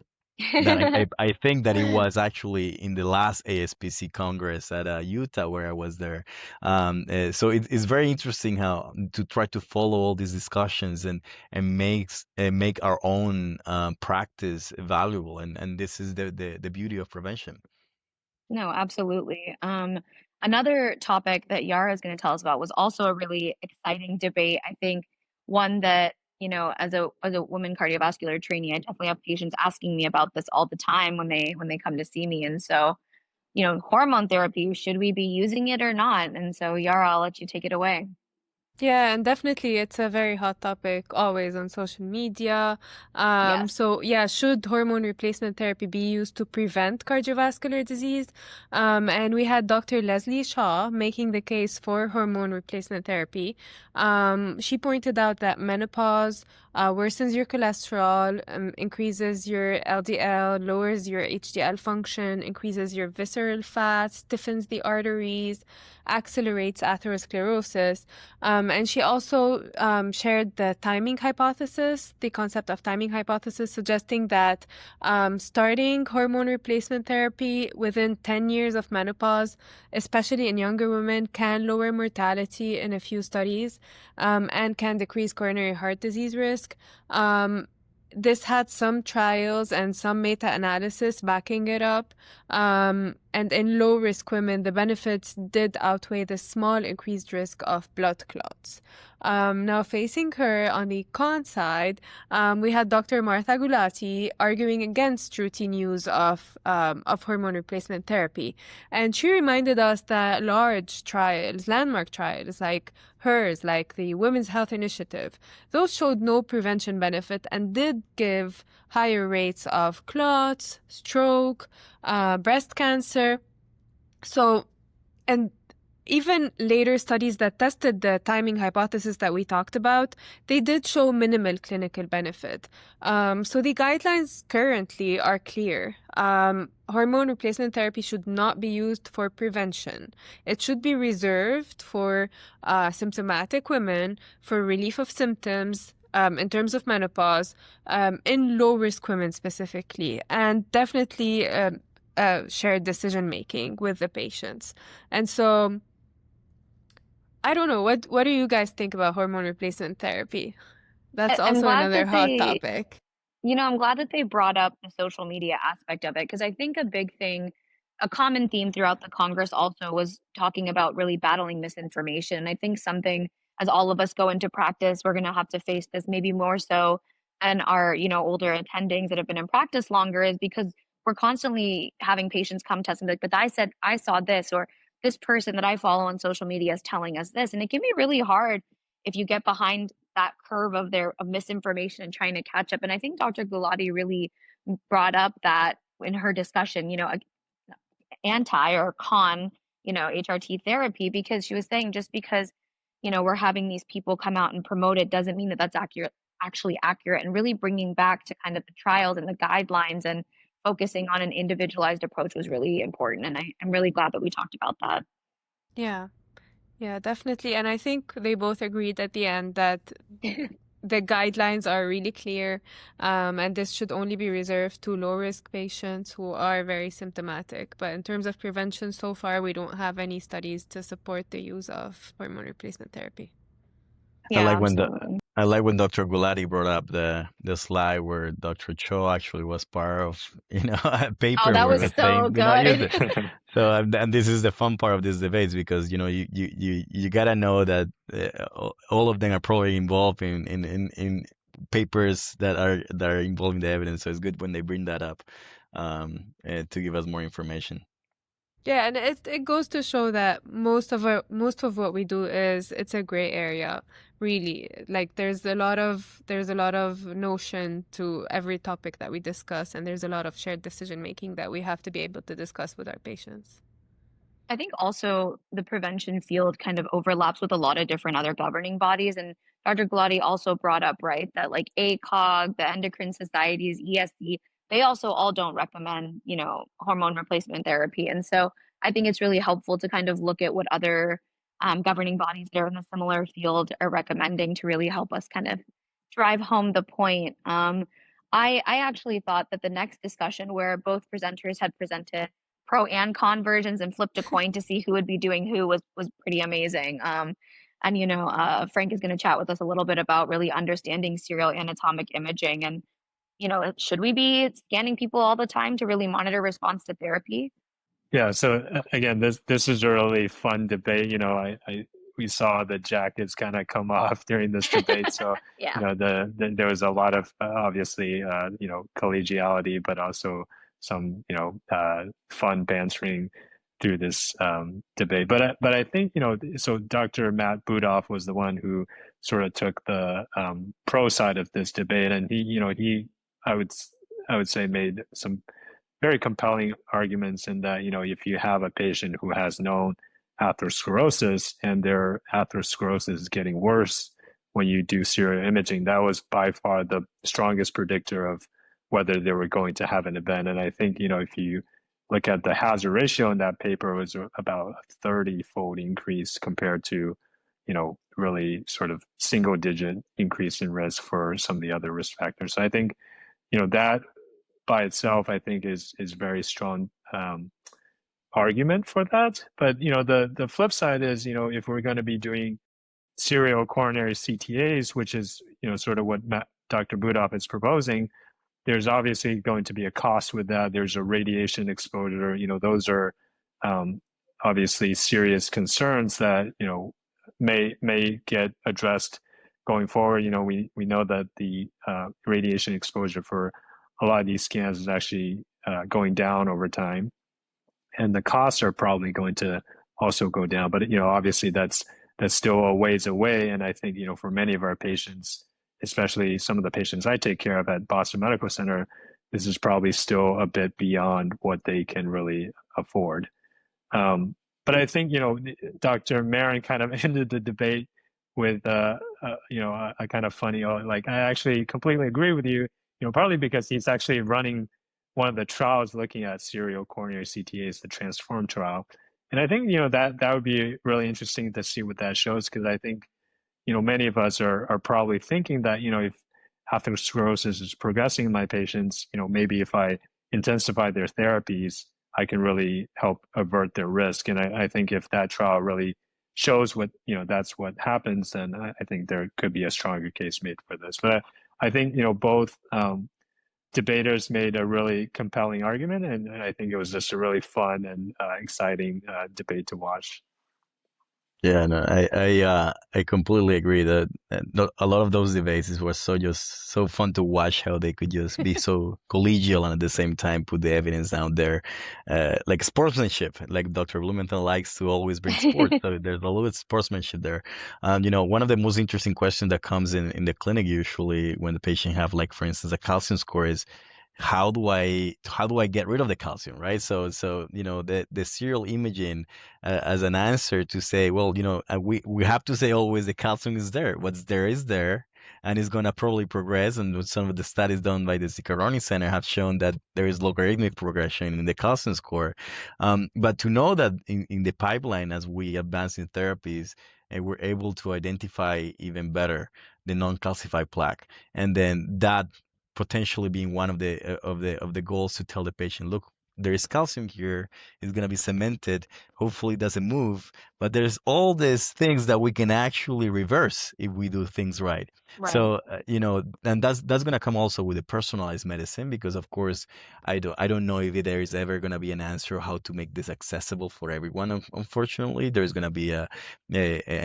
that I think that it was actually in the last ASPC Congress at Utah where I was there. So it's very interesting how to try to follow all these discussions and make our own practice valuable. And this is the beauty of prevention. No, absolutely. Another topic that Yara is going to tell us about was also a really exciting debate. I think one that, as a woman cardiovascular trainee, I definitely have patients asking me about this all the time when they come to see me. And so, hormone therapy, should we be using it or not? And so, Yara, I'll let you take it away. Yeah, and definitely it's a very hot topic always on social media. Yes. So yeah, should hormone replacement therapy be used to prevent cardiovascular disease? And we had Dr. Leslie Shaw making the case for hormone replacement therapy. She pointed out that menopause worsens your cholesterol, increases your LDL, lowers your HDL function, increases your visceral fat, stiffens the arteries, accelerates atherosclerosis. And she also shared the timing hypothesis, the concept of timing hypothesis, suggesting that starting hormone replacement therapy within 10 years of menopause, especially in younger women, can lower mortality in a few studies and can decrease coronary heart disease risk. This had some trials and some meta-analysis backing it up. And in low-risk women, the benefits did outweigh the small increased risk of blood clots. Now, facing her on the con side, we had Dr. Martha Gulati arguing against routine use of hormone replacement therapy. And she reminded us that large trials, landmark trials like hers, like the Women's Health Initiative, those showed no prevention benefit and did give higher rates of clots, stroke, breast cancer. So, and even later studies that tested the timing hypothesis that we talked about, they did show minimal clinical benefit. So the guidelines currently are clear. Hormone replacement therapy should not be used for prevention. It should be reserved for symptomatic women for relief of symptoms, in terms of menopause, in low-risk women specifically, and definitely shared decision-making with the patients. And so I don't know, what do you guys think about hormone replacement therapy? That's I'm also glad another that hot topic. I'm glad that they brought up the social media aspect of it, because I think a big thing, a common theme throughout the Congress also was talking about really battling misinformation. And I think something, as all of us go into practice, we're going to have to face this maybe more so, and our, older attendings that have been in practice longer, is because we're constantly having patients come to us and be like, but I saw this, or this person that I follow on social media is telling us this. And it can be really hard if you get behind that curve of misinformation and trying to catch up. And I think Dr. Gulati really brought up that in her discussion, anti or con, HRT therapy, because she was saying just because, we're having these people come out and promote it doesn't mean that that's actually accurate, and really bringing back to kind of the trials and the guidelines and focusing on an individualized approach was really important. And I'm really glad that we talked about that. Yeah, definitely. And I think they both agreed at the end that the guidelines are really clear, and this should only be reserved to low-risk patients who are very symptomatic. But in terms of prevention, so far, we don't have any studies to support the use of hormone replacement therapy. Yeah, I like absolutely. when Dr. Gulati brought up the slide where Dr. Cho actually was part of, a paper Oh, that where was it was so saying, use good. it. So, and this is the fun part of these debates because, you gotta know that all of them are probably involved in papers that are involving the evidence. So it's good when they bring that up, to give us more information. Yeah, and it goes to show that most of what we do it's a gray area, really. Like there's a lot of notion to every topic that we discuss, and there's a lot of shared decision making that we have to be able to discuss with our patients. I think also the prevention field kind of overlaps with a lot of different other governing bodies. And Dr. Galati also brought up, right, that like ACOG, the endocrine societies, ESC, they also all don't recommend, hormone replacement therapy. And so I think it's really helpful to kind of look at what other governing bodies that are in a similar field are recommending to really help us kind of drive home the point. I actually thought that the next discussion where both presenters had presented pro and con versions and flipped a coin to see who would be doing who was pretty amazing. And Frank is going to chat with us a little bit about really understanding serial anatomic imaging and should we be scanning people all the time to really monitor response to therapy? Yeah, so again, this is a really fun debate. We saw the jackets kind of come off during this debate. So, Yeah. There was a lot of obviously collegiality, but also some fun bantering through this debate. But I think so Dr. Matt Budoff was the one who sort of took the pro side of this debate, and he I would say made some very compelling arguments in that, if you have a patient who has known atherosclerosis and their atherosclerosis is getting worse when you do serial imaging, that was by far the strongest predictor of whether they were going to have an event. And I think, if you look at the hazard ratio in that paper, it was about a 30-fold increase compared to, really sort of single digit increase in risk for some of the other risk factors. So I think, that by itself, I think is very strong argument for that. But the flip side is, if we're going to be doing serial coronary CTAs, which is sort of what Dr. Budoff is proposing, there's obviously going to be a cost with that. There's a radiation exposure. Those are obviously serious concerns that may get addressed going forward. We know that the radiation exposure for a lot of these scans is actually going down over time, and the costs are probably going to also go down. But obviously that's still a ways away. And I think for many of our patients, especially some of the patients I take care of at Boston Medical Center, this is probably still a bit beyond what they can really afford. But I think Dr. Marin kind of ended the debate with a kind of funny, like, I actually completely agree with you. Partly because he's actually running one of the trials looking at serial coronary CTAs, the TRANSFORM trial. And I think, that would be really interesting to see what that shows, because I think, many of us are probably thinking that, if atherosclerosis is progressing in my patients, maybe if I intensify their therapies, I can really help avert their risk. And I think if that trial really shows what, that's what happens, then I think there could be a stronger case made for this. But I think, both debaters made a really compelling argument, and I think it was just a really fun and exciting debate to watch. Yeah, no, I completely agree that a lot of those debates were so fun to watch, how they could just be so collegial and at the same time put the evidence out there, like sportsmanship, like Dr. Blumenthal likes to always bring sports. So there's a little bit of sportsmanship there. One of the most interesting questions that comes in the clinic usually when the patient have, like, for instance, a calcium score is, how do I get rid of the calcium, right? So the serial imaging as an answer to say, well, we have to say always the calcium is there. What's there is there, and it's going to probably progress. And some of the studies done by the Ziccaroni Center have shown that there is logarithmic progression in the calcium score. But to know that in the pipeline, as we advance in therapies, and we're able to identify even better the non-calcified plaque, and then that potentially being one of the goals to tell the patient, look, there is calcium here. It's going to be cemented. Hopefully it doesn't move. But there's all these things that we can actually reverse if we do things right. Right. So, and that's going to come also with the personalized medicine, because of course, I don't know if there is ever going to be an answer how to make this accessible for everyone. Unfortunately, there's going to be an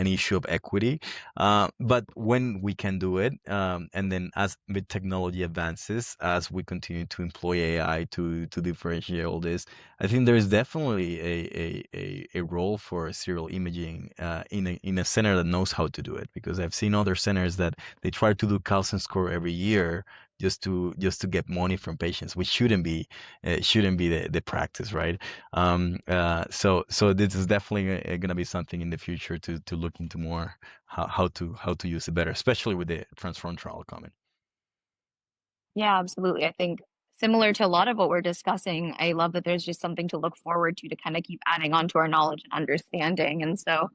issue of equity. But when we can do it, and then as with technology advances, as we continue to employ AI to differentiate all this, I think there is definitely a role for serial imaging in a center that knows how to do it. Because I've seen other centers that they try to do calcium score every year, just to get money from patients, which shouldn't be the practice, right? So this is definitely going to be something in the future to look into more, how to use it better, especially with the transform trial coming. Yeah, absolutely. I think similar to a lot of what we're discussing, I love that there's just something to look forward to kind of keep adding on to our knowledge and understanding. And so,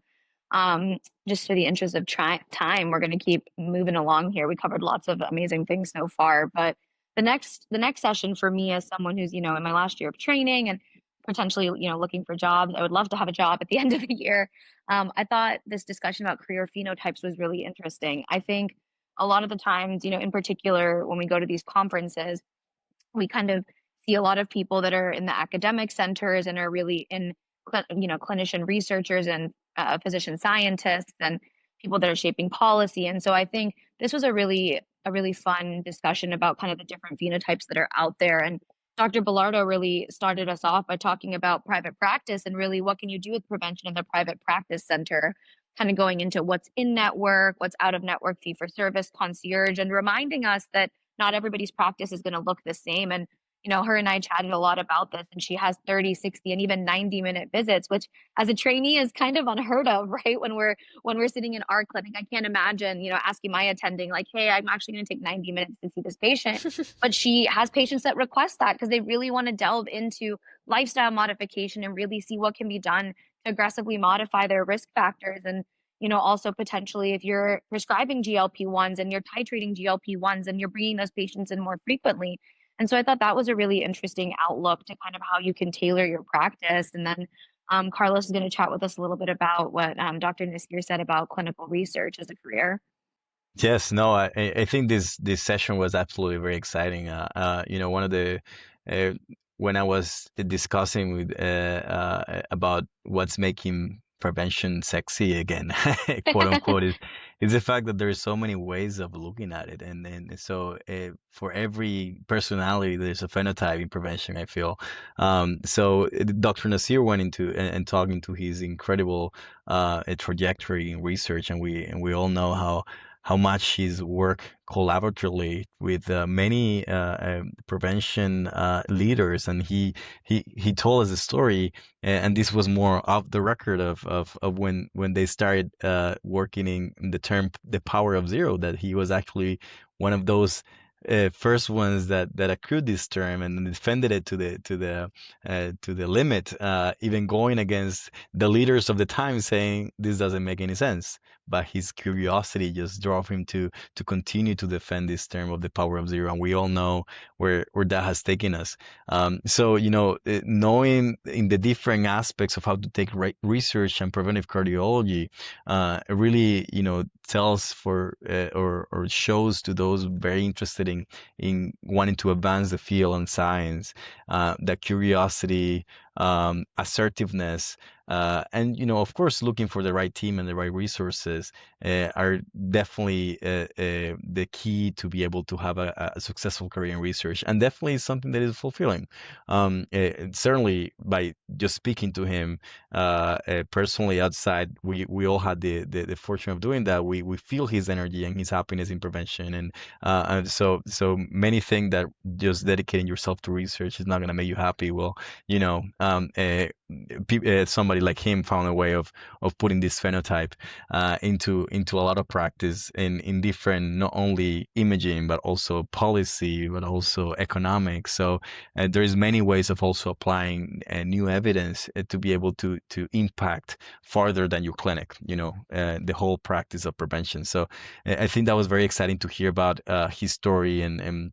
just for the interest of time, we're going to keep moving along here. We covered lots of amazing things so far, but the next session for me as someone who's, in my last year of training and potentially, looking for jobs, I would love to have a job at the end of the year. I thought this discussion about career phenotypes was really interesting. I think a lot of the times, in particular, when we go to these conferences, we kind of see a lot of people that are in the academic centers and are really in, clinician researchers and physician scientists and people that are shaping policy. And so I think this was a really fun discussion about kind of the different phenotypes that are out there. And Dr. Bellardo really started us off by talking about private practice and really what can you do with prevention in the private practice center, kind of going into what's in network, what's out of network, fee for service, concierge, and reminding us that not everybody's practice is going to look the same. And, her and I chatted a lot about this, and she has 30, 60, and even 90-minute visits, which as a trainee is kind of unheard of, right? When we're sitting in our clinic, I can't imagine, asking my attending, like, hey, I'm actually going to take 90 minutes to see this patient. But she has patients that request that because they really want to delve into lifestyle modification and really see what can be done to aggressively modify their risk factors. And also potentially if you're prescribing GLP-1s and you're titrating GLP-1s and you're bringing those patients in more frequently. And so I thought that was a really interesting outlook to kind of how you can tailor your practice. And then Carlos is going to chat with us a little bit about what Dr. Nasir said about clinical research as a career. Yes, no, I think this session was absolutely very exciting. One of the when I was discussing with about what's making prevention sexy again, quote unquote, is the fact that there's so many ways of looking at it, and so for every personality, there's a phenotype in prevention, I feel. So Dr. Nasir went into and talking to his incredible trajectory in research, and we all know how much his work collaboratively with many prevention leaders, and he told us a story, and this was more off the record of when they started working in the term the power of zero, that he was actually one of those first ones that accrued this term and defended it to the limit, even going against the leaders of the time, saying this doesn't make any sense. But his curiosity just drove him to continue to defend this term of the power of zero, and we all know where that has taken us. So knowing in the different aspects of how to take research and preventive cardiology, really tells for or shows to those very interested in wanting to advance the field and science, that curiosity, assertiveness, and of course, looking for the right team and the right resources are definitely the key to be able to have a successful career in research, and definitely something that is fulfilling. Certainly, by just speaking to him personally outside, we all had the fortune of doing that. We feel his energy and his happiness in prevention, and so many think that just dedicating yourself to research is not going to make you happy. Well, somebody like him found a way of putting this phenotype into a lot of practice in different, not only imaging but also policy, but also economics. So there is many ways of also applying new evidence to be able to impact farther than your clinic, the whole practice of prevention. So I think that was very exciting to hear about his story and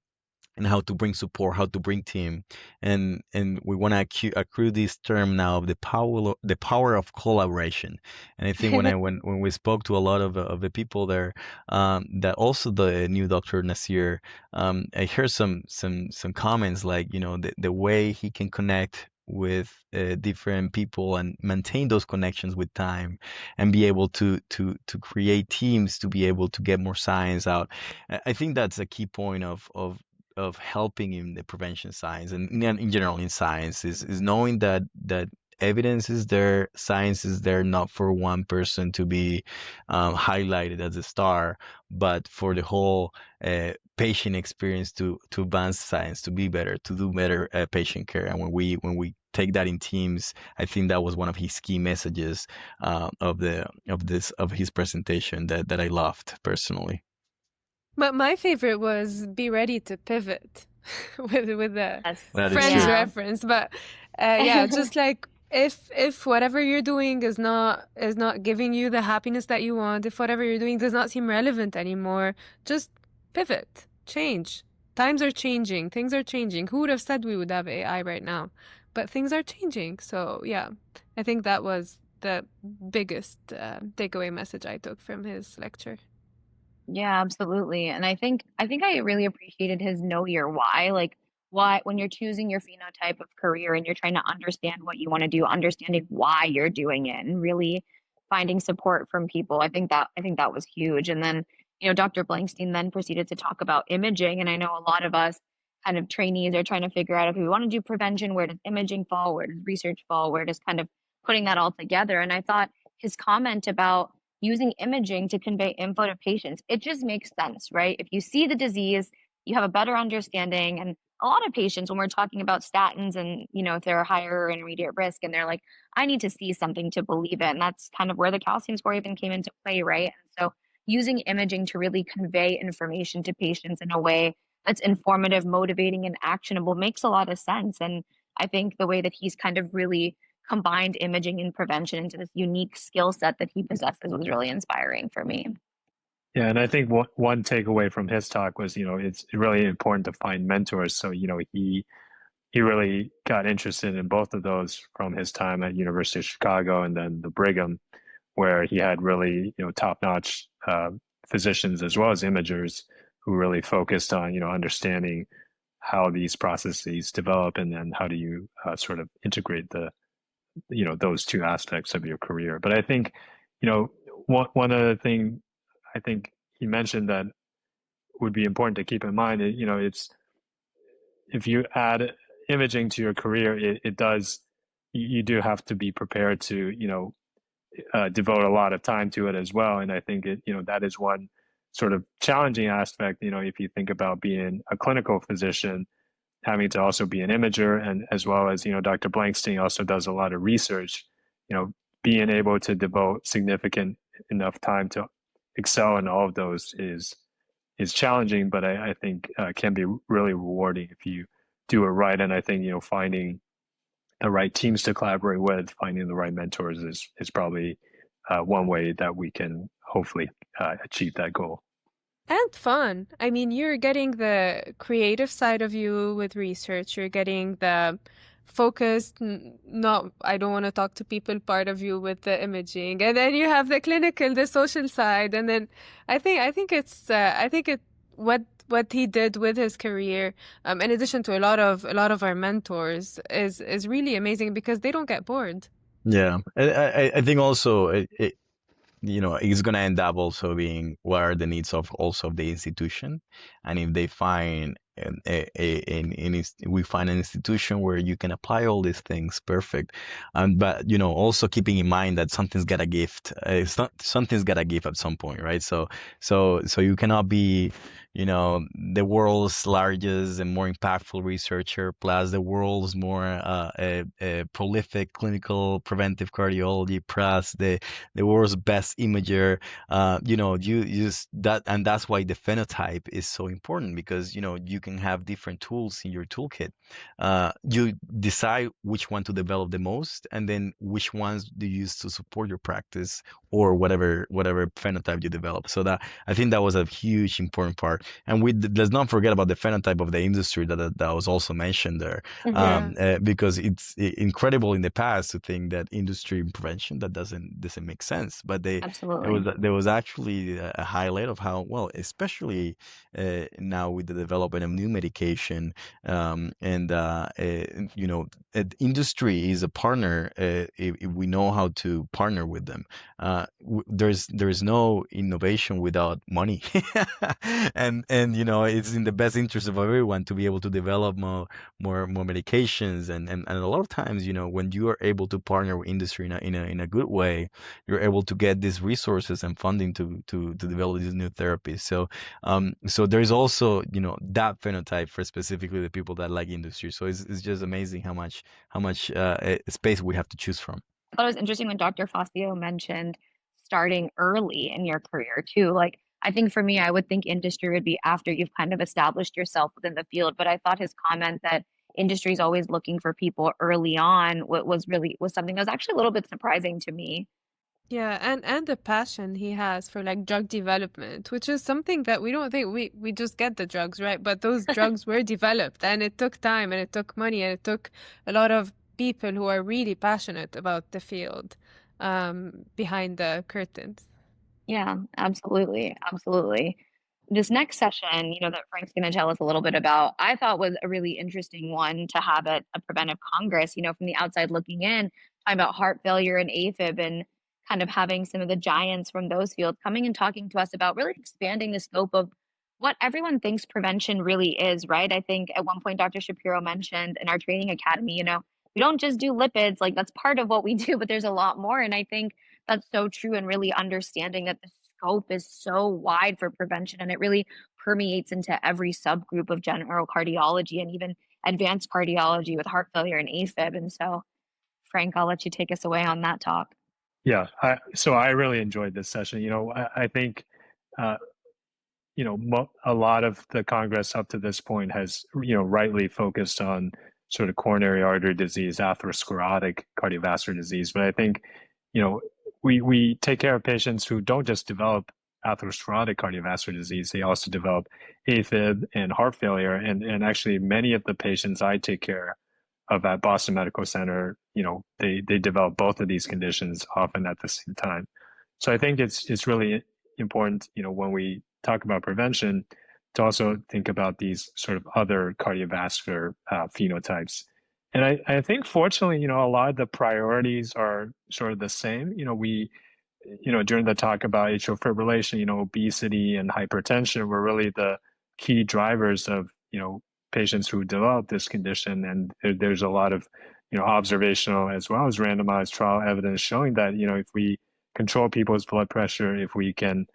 how to bring support, how to bring team, and we want to accrue this term now of the power of collaboration. And I think when we spoke to a lot of the people there, that also the new Dr. Nasir, I heard some comments like the way he can connect with different people and maintain those connections with time, and be able to create teams to be able to get more science out. I think that's a key point of helping in the prevention science and in general in science is knowing that evidence is there, science is there, not for one person to be highlighted as a star, but for the whole patient experience to advance science, to be better, to do better patient care. And when we take that in teams, I think that was one of his key messages of his presentation that I loved personally. But my favorite was be ready to pivot with the Yes. That is Friends true. Yeah. reference. But yeah, just like if whatever you're doing is not giving you the happiness that you want, if whatever you're doing does not seem relevant anymore, just pivot, change. Times are changing, things are changing. Who would have said we would have AI right now? But things are changing. So yeah, I think that was the biggest takeaway message I took from his lecture. Yeah, absolutely. And I think I really appreciated his know your why. Like why when you're choosing your phenotype of career and you're trying to understand what you want to do, understanding why you're doing it and really finding support from people. I think that was huge. And then, Dr. Blankstein then proceeded to talk about imaging. And I know a lot of us kind of trainees are trying to figure out if we want to do prevention, where does imaging fall, where does research fall, where does kind of putting that all together. And I thought his comment about using imaging to convey info to patients, it just makes sense, right? If you see the disease, you have a better understanding. And a lot of patients, when we're talking about statins and, if they're higher or intermediate risk and they're like, I need to see something to believe it. And that's kind of where the calcium score even came into play, right? And so using imaging to really convey information to patients in a way that's informative, motivating, and actionable makes a lot of sense. And I think the way that he's kind of really combined imaging and prevention into this unique skill set that he possesses was really inspiring for me. Yeah, and I think one takeaway from his talk was, it's really important to find mentors. So, he really got interested in both of those from his time at University of Chicago and then the Brigham, where he had really, top-notch physicians as well as imagers who really focused on, understanding how these processes develop and then how do you sort of integrate those two aspects of your career. But I think, one other thing I think he mentioned that would be important to keep in mind, it's if you add imaging to your career, you do have to be prepared to, devote a lot of time to it as well. And I think that is one sort of challenging aspect, if you think about being a clinical physician, having to also be an imager, and as well as, Dr. Blankstein also does a lot of research, being able to devote significant enough time to excel in all of those is challenging, but I think can be really rewarding if you do it right. And I think, finding the right teams to collaborate with, finding the right mentors is probably one way that we can hopefully achieve that goal. And fun. I mean, you're getting the creative side of you with research. You're getting the focused, not I don't want to talk to people part of you with the imaging. And then you have the clinical, the social side. And then I think it's what he did with his career, in addition to a lot of our mentors, is really amazing because they don't get bored. Yeah, I think also it's gonna end up also being what are the needs of also of the institution, and if they find we find an institution where you can apply all these things, perfect. But also keeping in mind that something's got a gift. Something's got a gift at some point, right? So you cannot be the world's largest and more impactful researcher, plus the world's more prolific clinical preventive cardiology, plus the world's best imager. You use that, and that's why the phenotype is so important, because you can have different tools in your toolkit. You decide which one to develop the most, and then which ones do you use to support your practice or whatever phenotype you develop. So that I think that was a huge important part. And let's not forget about the phenotype of the industry that was also mentioned there, because it's incredible in the past to think that industry prevention that doesn't make sense, but Absolutely. there was actually a highlight of how well, especially now with the development of new medication, you know, industry is a partner if we know how to partner with them. There's no innovation without money, and you know, it's in the best interest of everyone to be able to develop more medications, and a lot of times, you know, when you are able to partner with industry in a good way, you're able to get these resources and funding to develop these new therapies. So there's also, you know, that phenotype for specifically the people that like industry. So it's just amazing how much space we have to choose from. I thought it was interesting when Dr. Fazio mentioned starting early in your career too. Like, I think for me, I would think industry would be after you've kind of established yourself within the field. But I thought his comment that industry is always looking for people early on was something that was actually a little bit surprising to me. Yeah, and the passion he has for like drug development, which is something that we don't think we just get the drugs, right? But those drugs were developed and it took time and it took money and it took a lot of people who are really passionate about the field behind the curtains. Yeah, absolutely. Absolutely. This next session, that Frank's going to tell us a little bit about, I thought was a really interesting one to have at a preventive congress, from the outside looking in, talking about heart failure and AFib and kind of having some of the giants from those fields coming and talking to us about really expanding the scope of what everyone thinks prevention really is, right? I think at one point, Dr. Shapiro mentioned in our training academy, we don't just do lipids, like that's part of what we do, but there's a lot more. And I think that's so true, and really understanding that the scope is so wide for prevention and it really permeates into every subgroup of general cardiology and even advanced cardiology with heart failure and AFib. And so, Frank, I'll let you take us away on that talk. Yeah, so I really enjoyed this session. I think, a lot of the Congress up to this point has, rightly focused on sort of coronary artery disease, atherosclerotic cardiovascular disease. But I think, we take care of patients who don't just develop atherosclerotic cardiovascular disease, they also develop AFib and heart failure. And actually, many of the patients I take care of at Boston Medical Center, they develop both of these conditions often at the same time. So I think it's really important, when we talk about prevention, to also think about these sort of other cardiovascular phenotypes. And I think, fortunately, a lot of the priorities are sort of the same. During the talk about atrial fibrillation, obesity and hypertension were really the key drivers of, patients who develop this condition. And there's a lot of, observational as well as randomized trial evidence showing that, if we control people's blood pressure, if we can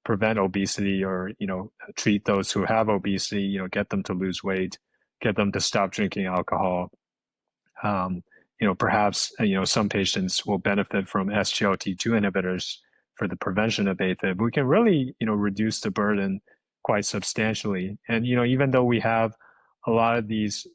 prevent obesity or, treat those who have obesity, get them to lose weight, get them to stop drinking alcohol. Perhaps, some patients will benefit from SGLT2 inhibitors for the prevention of AFib. We can really, reduce the burden quite substantially. And, even though we have a lot of these,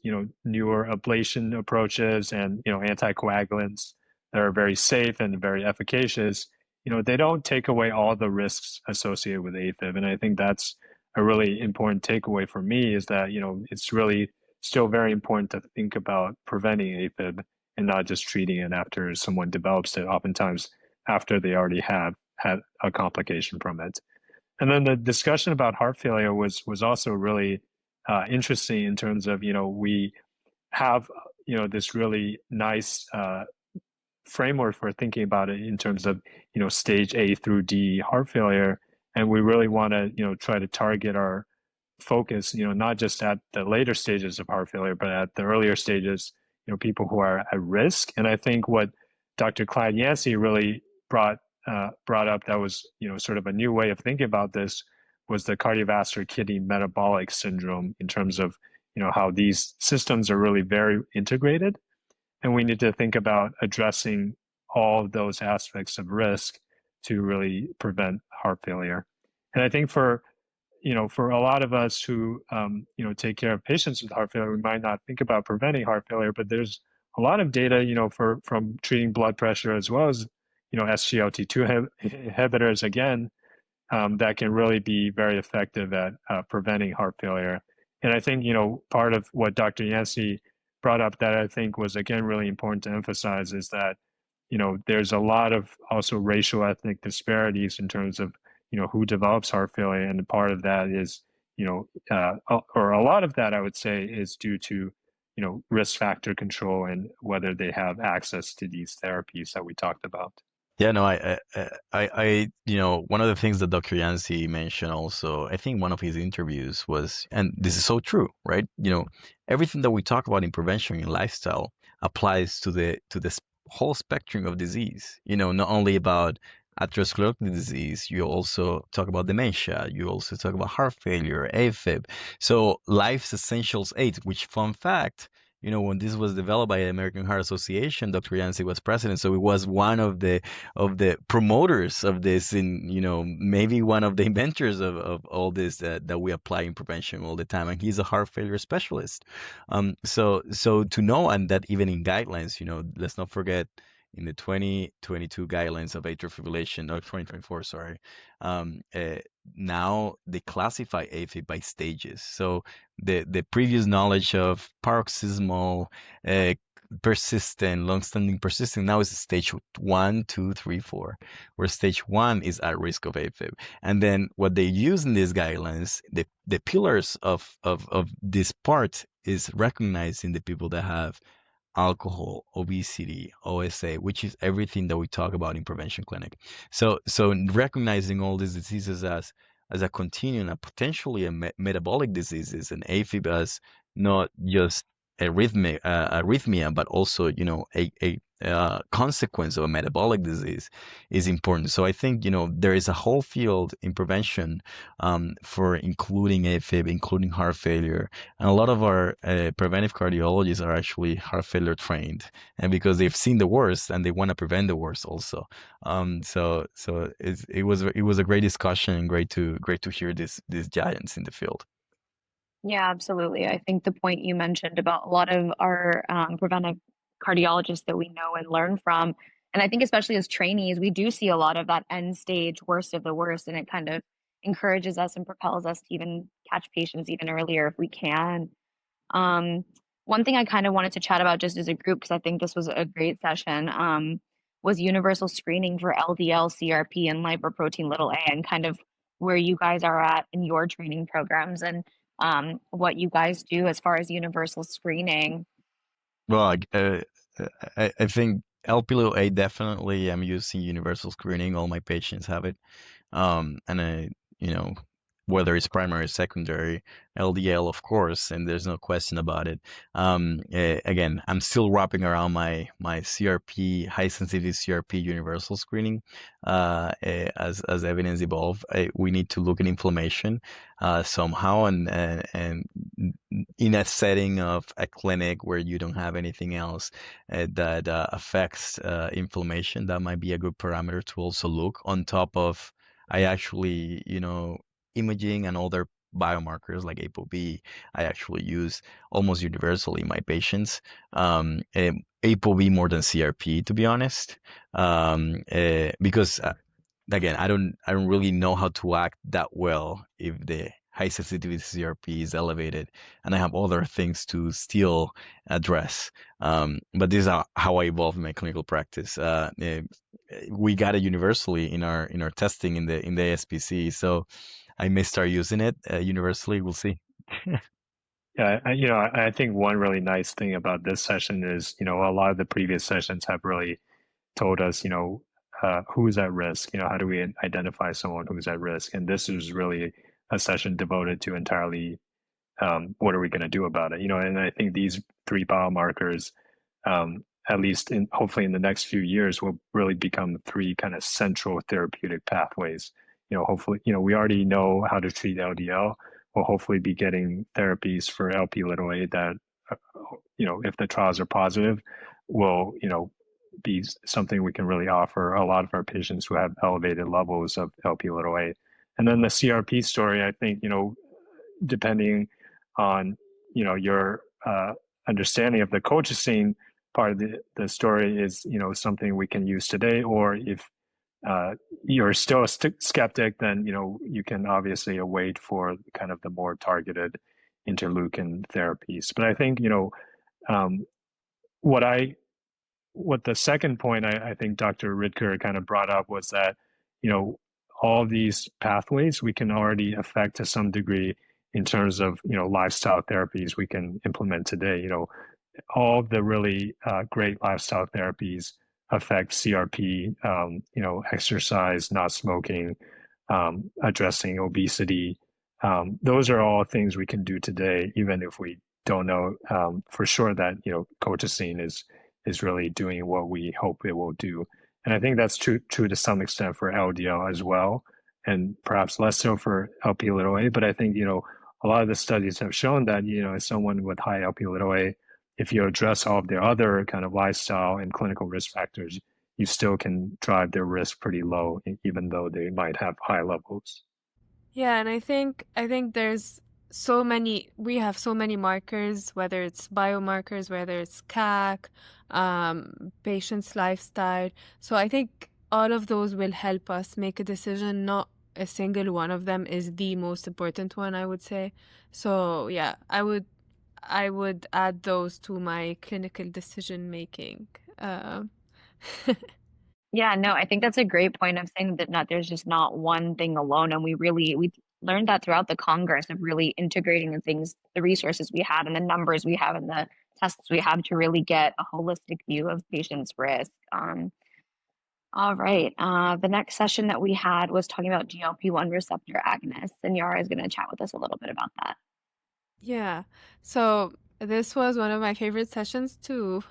newer ablation approaches and, anticoagulants that are very safe and very efficacious, they don't take away all the risks associated with AFib. And I think that's a really important takeaway for me, is that, it's really still very important to think about preventing AFib and not just treating it after someone develops it, oftentimes after they already have had a complication from it. And then the discussion about heart failure was also really interesting in terms of, we have, this really nice framework for thinking about it in terms of, stage A through D heart failure. And we really want to, try to target our focus, not just at the later stages of heart failure, but at the earlier stages, people who are at risk. And I think what Dr. Clyde Yancey really brought up that was, sort of a new way of thinking about this was the cardiovascular kidney metabolic syndrome, in terms of, how these systems are really very integrated. And we need to think about addressing all of those aspects of risk to really prevent heart failure. And I think for a lot of us who, take care of patients with heart failure, we might not think about preventing heart failure, but there's a lot of data, from treating blood pressure as well as, SGLT2 inhibitors, again, that can really be very effective at preventing heart failure. And I think, part of what Dr. Yancey brought up that I think was, again, really important to emphasize is that, there's a lot of also racial ethnic disparities in terms of, who develops heart failure. And part of that is, or a lot of that, I would say, is due to, risk factor control and whether they have access to these therapies that we talked about. Yeah, no, one of the things that Dr. Yancey mentioned also, I think one of his interviews was, and this is so true, right? Everything that we talk about in prevention and lifestyle applies to the whole spectrum of disease. Not only about atherosclerotic disease, you also talk about dementia, you also talk about heart failure, AFib. So Life's Essentials 8, which, fun fact, when this was developed by the American Heart Association, Dr. Yancey was president, so he was one of the promoters of this, and maybe one of the inventors of all this that we apply in prevention all the time. And he's a heart failure specialist. So to know, and that even in guidelines, let's not forget, in the 2022 guidelines of atrial fibrillation, or 2024, sorry, now they classify AFib by stages. So the previous knowledge of paroxysmal, persistent, long-standing persistent, now is stage 1, 2, 3, 4, where stage 1 is at risk of AFib. And then what they use in these guidelines, the pillars of this part is recognizing the people that have alcohol, obesity, OSA, which is everything that we talk about in prevention clinic. So recognizing all these diseases as a continuum, and potentially a metabolic diseases, and AFib as not just arrhythmia, but also a consequence of a metabolic disease is important. So I think there is a whole field in prevention for including AFib, including heart failure, and a lot of our preventive cardiologists are actually heart failure trained, and because they've seen the worst and they want to prevent the worst also. So it was a great discussion, and great to hear these giants in the field. Yeah, absolutely. I think the point you mentioned about a lot of our preventive cardiologists that we know and learn from, and I think especially as trainees, we do see a lot of that end stage worst of the worst, and it kind of encourages us and propels us to even catch patients even earlier if we can. One thing I kind of wanted to chat about just as a group, because I think this was a great session, was universal screening for LDL, CRP, and lipoprotein little a, and kind of where you guys are at in your training programs, and what you guys do as far as universal screening. Well, I think LP-A, definitely I'm using universal screening. All my patients have it. And whether it's primary or secondary, LDL, of course, and there's no question about it. Again, I'm still wrapping around my CRP, high sensitivity CRP universal screening. As evidence evolve, we need to look at inflammation somehow, and in a setting of a clinic where you don't have anything else that affects inflammation, that might be a good parameter to also look on top of. I actually, imaging and other biomarkers like APO-B, I actually use almost universally in my patients. APO-B more than CRP, to be honest, because again, I don't really know how to act that well if the high sensitivity CRP is elevated, and I have other things to still address. But this is how I evolve in my clinical practice. We got it universally in our testing in the ASPC, so I may start using it universally. We'll see. Yeah, I think one really nice thing about this session is, a lot of the previous sessions have really told us, who's at risk, how do we identify someone who's at risk? And this is really a session devoted to entirely what are we going to do about it? And I think these 3 biomarkers, at least hopefully in the next few years, will really become 3 kind of central therapeutic pathways. Hopefully, we already know how to treat LDL. We'll hopefully be getting therapies for LP-A that, if the trials are positive, will, be something we can really offer a lot of our patients who have elevated levels of LP-A. And then the CRP story, I think, depending on, your understanding of the colchicine part of the story is, something we can use today, or if you're still a skeptic, then, you can obviously await for kind of the more targeted interleukin therapies. But I think, what the second point I think Dr. Ridker kind of brought up was that, all these pathways we can already affect to some degree in terms of, lifestyle therapies we can implement today. All the really great lifestyle therapies affect CRP, exercise, not smoking, addressing obesity. Those are all things we can do today, even if we don't know for sure that, colchicine is really doing what we hope it will do. And I think that's true to some extent for LDL as well, and perhaps less so for Lp(a). But I think, a lot of the studies have shown that, as someone with high Lp(a), if you address all of their other kind of lifestyle and clinical risk factors, you still can drive their risk pretty low, even though they might have high levels. Yeah, and I think we have so many markers, whether it's biomarkers, whether it's CAC, patient's lifestyle. So I think all of those will help us make a decision. Not a single one of them is the most important one, I would say. So yeah, I would add those to my clinical decision making. Yeah, no, I think that's a great point of saying that there's just not one thing alone. And we learned that throughout the Congress of really integrating the resources we have and the numbers we have and the tests we have to really get a holistic view of patients' risk. All right. The next session that we had was talking about GLP-1 receptor agonists, and Yara is going to chat with us a little bit about that. Yeah, so this was one of my favorite sessions too,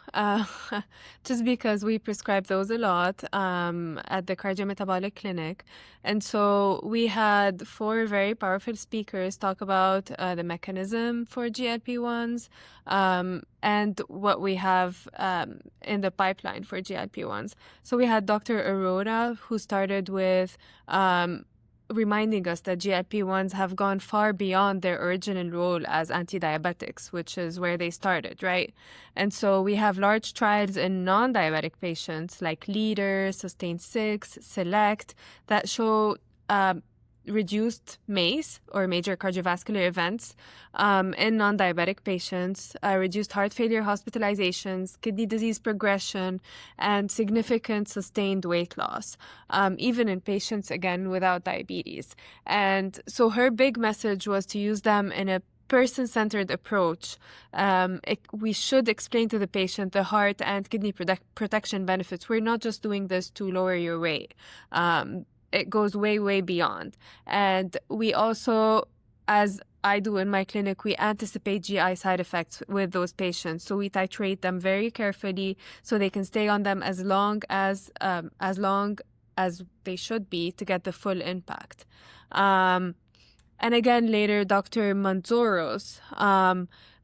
just because we prescribe those a lot at the cardiometabolic clinic. And so we had 4 very powerful speakers talk about the mechanism for GLP-1s and what we have in the pipeline for GLP-1s. So we had Dr. Arora, who started with reminding us that GLP-1s have gone far beyond their original role as anti-diabetics, which is where they started, right? And so we have large trials in non-diabetic patients like LEADER, SUSTAIN-6, SELECT, that show reduced MACE, or major cardiovascular events, in non-diabetic patients, reduced heart failure hospitalizations, kidney disease progression, and significant sustained weight loss, even in patients, again, without diabetes. And so her big message was to use them in a person-centered approach. We should explain to the patient the heart and kidney protection benefits. We're not just doing this to lower your weight. It goes way, way beyond. And we also, as I do in my clinic, we anticipate GI side effects with those patients. So we titrate them very carefully so they can stay on them as long as they should be to get the full impact. And again, later, Dr. Manzoros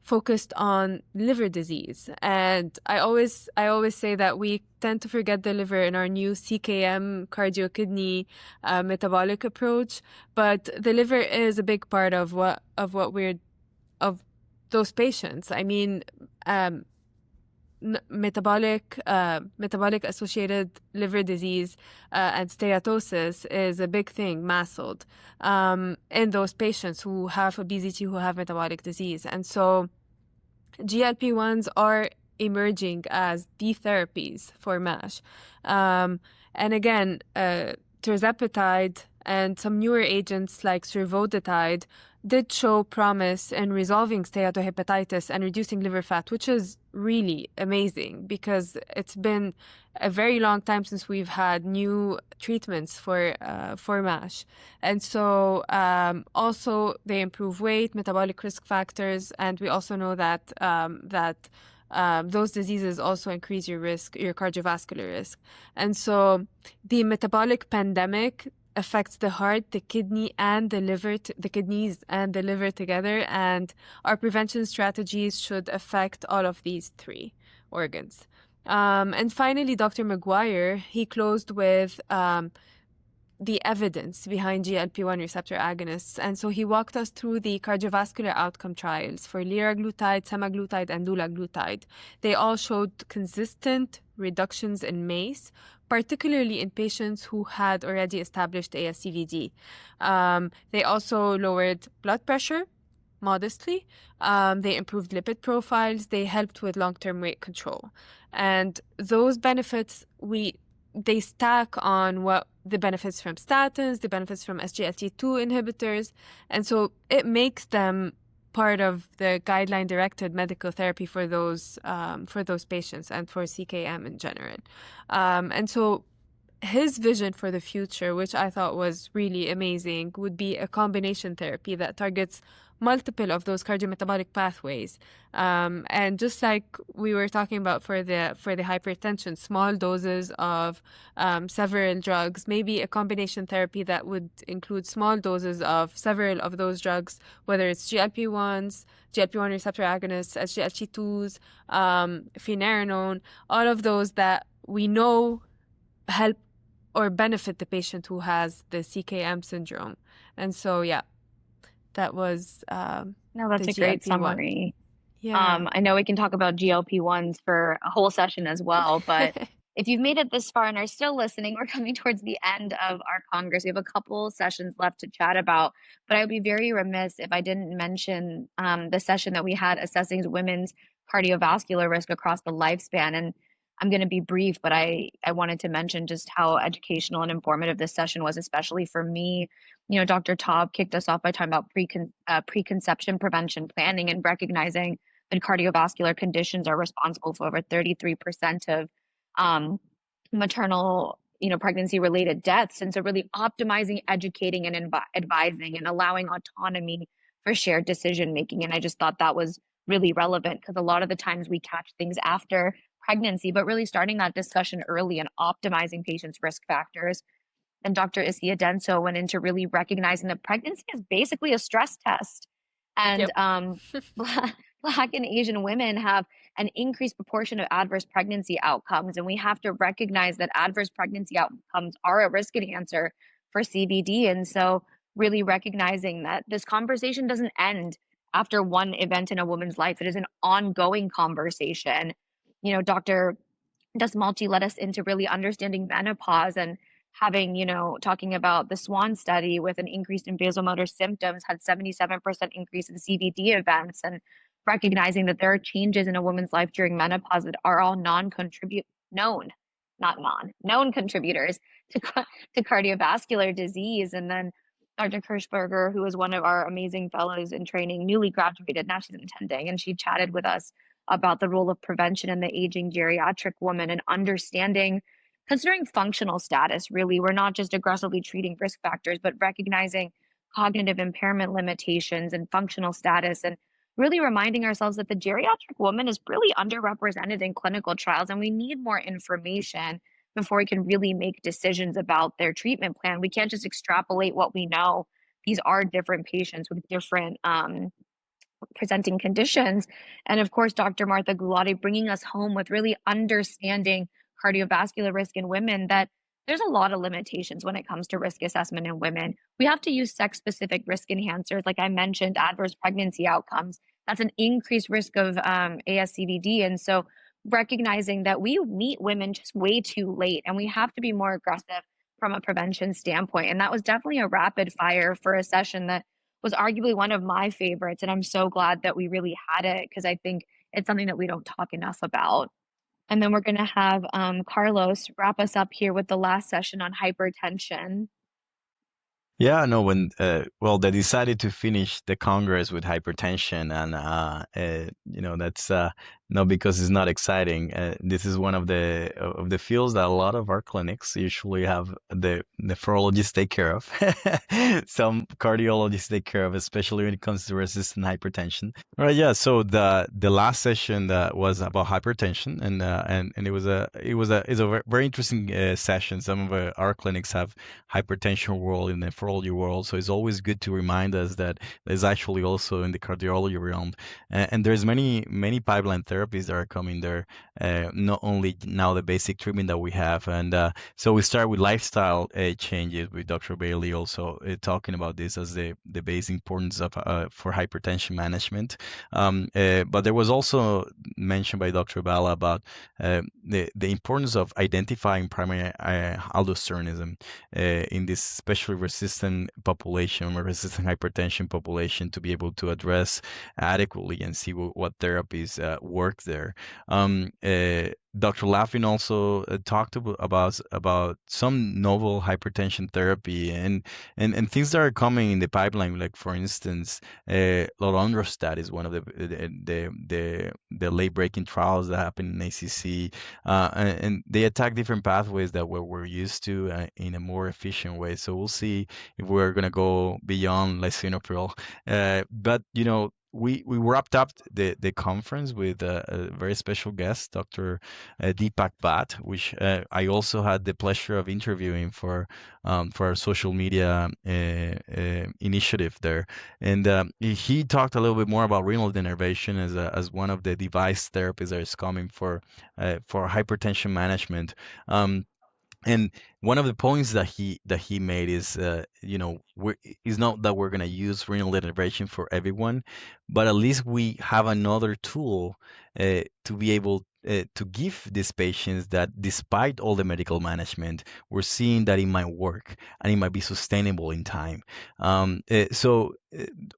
focused on liver disease. And I always say that we tend to forget the liver in our new CKM cardio-kidney metabolic approach, but the liver is a big part of those patients. I mean, metabolic associated liver disease and steatosis is a big thing, MASLD, in those patients who have obesity, who have metabolic disease. And so GLP-1s are emerging as the therapies for MASH. And again, tirzepatide and some newer agents like survodutide did show promise in resolving steatohepatitis and reducing liver fat, which is really amazing because it's been a very long time since we've had new treatments for MASH. And so also they improve weight, metabolic risk factors, and we also know that those diseases also increase your cardiovascular risk. And so the metabolic pandemic affects the heart, the kidney, and the liver, the kidneys and the liver together. And our prevention strategies should affect all of these 3 organs. And finally, Dr. McGuire, he closed with the evidence behind GLP-1 receptor agonists. And so he walked us through the cardiovascular outcome trials for liraglutide, semaglutide, and dulaglutide. They all showed consistent reductions in MACE, particularly in patients who had already established ASCVD. They also lowered blood pressure modestly. They improved lipid profiles. They helped with long-term weight control. And those benefits, they stack on what the benefits from statins, the benefits from SGLT2 inhibitors. And so it makes them part of the guideline-directed medical therapy for those patients and for CKM in general. And so his vision for the future, which I thought was really amazing, would be a combination therapy that targets multiple of those cardiometabolic pathways. And just like we were talking about for the hypertension, small doses of several drugs, maybe a combination therapy that would include small doses of several of those drugs, whether it's GLP-1s, GLP-1 receptor agonists, SGLT2s, finerenone, all of those that we know help or benefit the patient who has the CKM syndrome. And so, yeah, that was No, that's the a great GLP-1. summary. Yeah. I know we can talk about GLP-1s for a whole session as well, but if you've made it this far and are still listening, we're coming towards the end of our Congress. We have a couple sessions left to chat about, but I would be very remiss if I didn't mention the session that we had assessing women's cardiovascular risk across the lifespan. And I'm going to be brief, but I wanted to mention just how educational and informative this session was, especially for me. You know, Dr. Taub kicked us off by talking about preconception prevention planning and recognizing that cardiovascular conditions are responsible for over 33% of maternal, pregnancy-related deaths. And so really optimizing, educating, and advising and allowing autonomy for shared decision-making. And I just thought that was really relevant because a lot of the times we catch things after pregnancy, but really starting that discussion early and optimizing patients' risk factors. And Dr. Isia Denso went into really recognizing that pregnancy is basically a stress test. And Black and Asian women have an increased proportion of adverse pregnancy outcomes. And we have to recognize that adverse pregnancy outcomes are a risk enhancer for CVD. And so really recognizing that this conversation doesn't end after one event in a woman's life. It is an ongoing conversation. You know, Dr. Dasmalchi led us into really understanding menopause and having, talking about the SWAN study with an increase in vasomotor symptoms had 77% increase in CVD events, and recognizing that there are changes in a woman's life during menopause that are all known contributors to cardiovascular disease. And then Dr. Kirschberger, who is one of our amazing fellows in training, newly graduated, now she's attending, and she chatted with us about the role of prevention in the aging geriatric woman and considering functional status. Really, we're not just aggressively treating risk factors, but recognizing cognitive impairment limitations and functional status, and really reminding ourselves that the geriatric woman is really underrepresented in clinical trials, and we need more information before we can really make decisions about their treatment plan. We can't just extrapolate what we know. These are different patients with different presenting conditions. And of course, Dr. Martha Gulati bringing us home with really understanding cardiovascular risk in women, that there's a lot of limitations when it comes to risk assessment in women. We have to use sex-specific risk enhancers. Like I mentioned, adverse pregnancy outcomes. That's an increased risk of ASCVD. And so recognizing that we meet women just way too late, and we have to be more aggressive from a prevention standpoint. And that was definitely a rapid fire for a session that was arguably one of my favorites. And I'm so glad that we really had it, because I think it's something that we don't talk enough about. And then we're going to have Carlos wrap us up here with the last session on hypertension. Yeah, no, when they decided to finish the Congress with hypertension, and that's not because it's not exciting. This is one of the fields that a lot of our clinics usually have the nephrologists take care of. Some cardiologists take care of, especially when it comes to resistant hypertension. All right, yeah. So the last session that was about hypertension, and it's a very interesting session. Some of our clinics have hypertension world in the nephrology world, so it's always good to remind us that there's actually also in the cardiology realm, and there's many pipeline therapies that are coming there. Not only now the basic treatment that we have, and so we start with lifestyle changes with Dr. Bailey also talking about this as the basic importance of for hypertension management. But there was also mentioned by Dr. Bala about the importance of identifying primary aldosteronism in this especially resistant population or resistant hypertension population, to be able to address adequately and see what therapies work work there. Dr. Laffin also talked about some novel hypertension therapy and things that are coming in the pipeline. Like for instance, lorundrostat is one of the late breaking trials that happen in ACC, and they attack different pathways that we're used to in a more efficient way. So we'll see if we're gonna go beyond lisinopril. But we wrapped up the conference with a very special guest, Dr. Deepak Bhatt, which I also had the pleasure of interviewing for our social media initiative there. And he talked a little bit more about renal denervation as one of the device therapies that is coming for hypertension management. And one of the points that he made is, is not that we're going to use renal denervation for everyone, but at least we have another tool to be able to give these patients that, despite all the medical management, we're seeing that it might work and it might be sustainable in time. So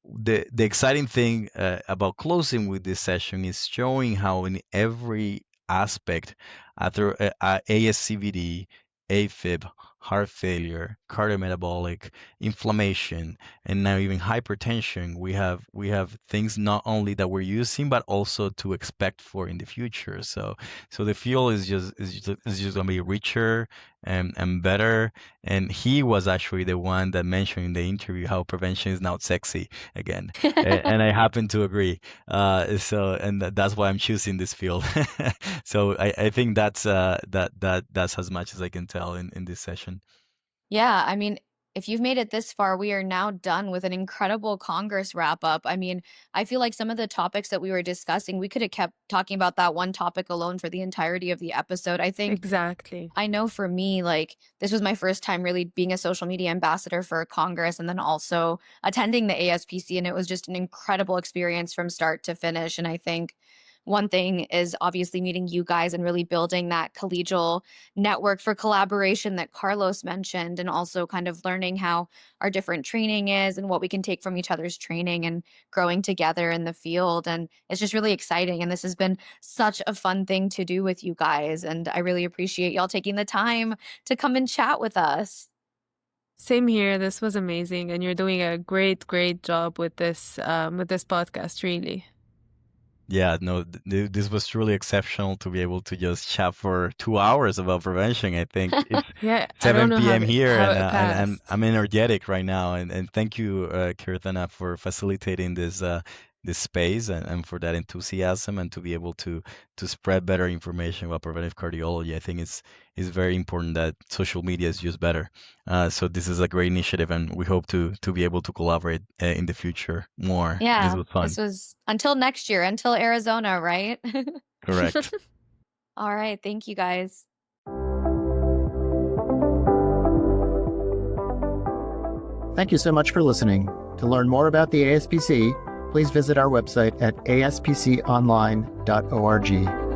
the exciting thing about closing with this session is showing how in every aspect, after ASCVD, AFib, heart failure, cardiometabolic, inflammation, and now even hypertension, we have things not only that we're using but also to expect for in the future. So the field is just gonna be richer and better. And he was actually the one that mentioned in the interview how prevention is now sexy again, and I happen to agree. That's why I'm choosing this field. So I think that's as much as I can tell in this session. Yeah, I mean, if you've made it this far, we are now done with an incredible Congress wrap up. I mean, I feel like some of the topics that we were discussing, we could have kept talking about that one topic alone for the entirety of the episode. I think Exactly. I know for me, like, this was my first time really being a social media ambassador for Congress and then also attending the ASPC. And it was just an incredible experience from start to finish. And I think one thing is obviously meeting you guys and really building that collegial network for collaboration that Carlos mentioned, and also kind of learning how our different training is and what we can take from each other's training and growing together in the field. And it's just really exciting. And this has been such a fun thing to do with you guys. And I really appreciate y'all taking the time to come and chat with us. Same here. This was amazing, and you're doing a great job with this podcast, really. Yeah, no, this was truly exceptional to be able to just chat for 2 hours about prevention. I think it's Yeah, I 7 don't know p.m. here, how and it passed. I'm energetic right now. And thank you, Kirtana, for facilitating this space and for that enthusiasm and to be able to spread better information about preventive cardiology. I think it's very important that social media is used better. So this is a great initiative, and we hope to be able to collaborate in the future more. This Yeah, was fun. this was until next year, until Arizona, right? Correct. All right. Thank you guys. Thank you so much for listening. To learn more about the ASPC, please visit our website at aspconline.org.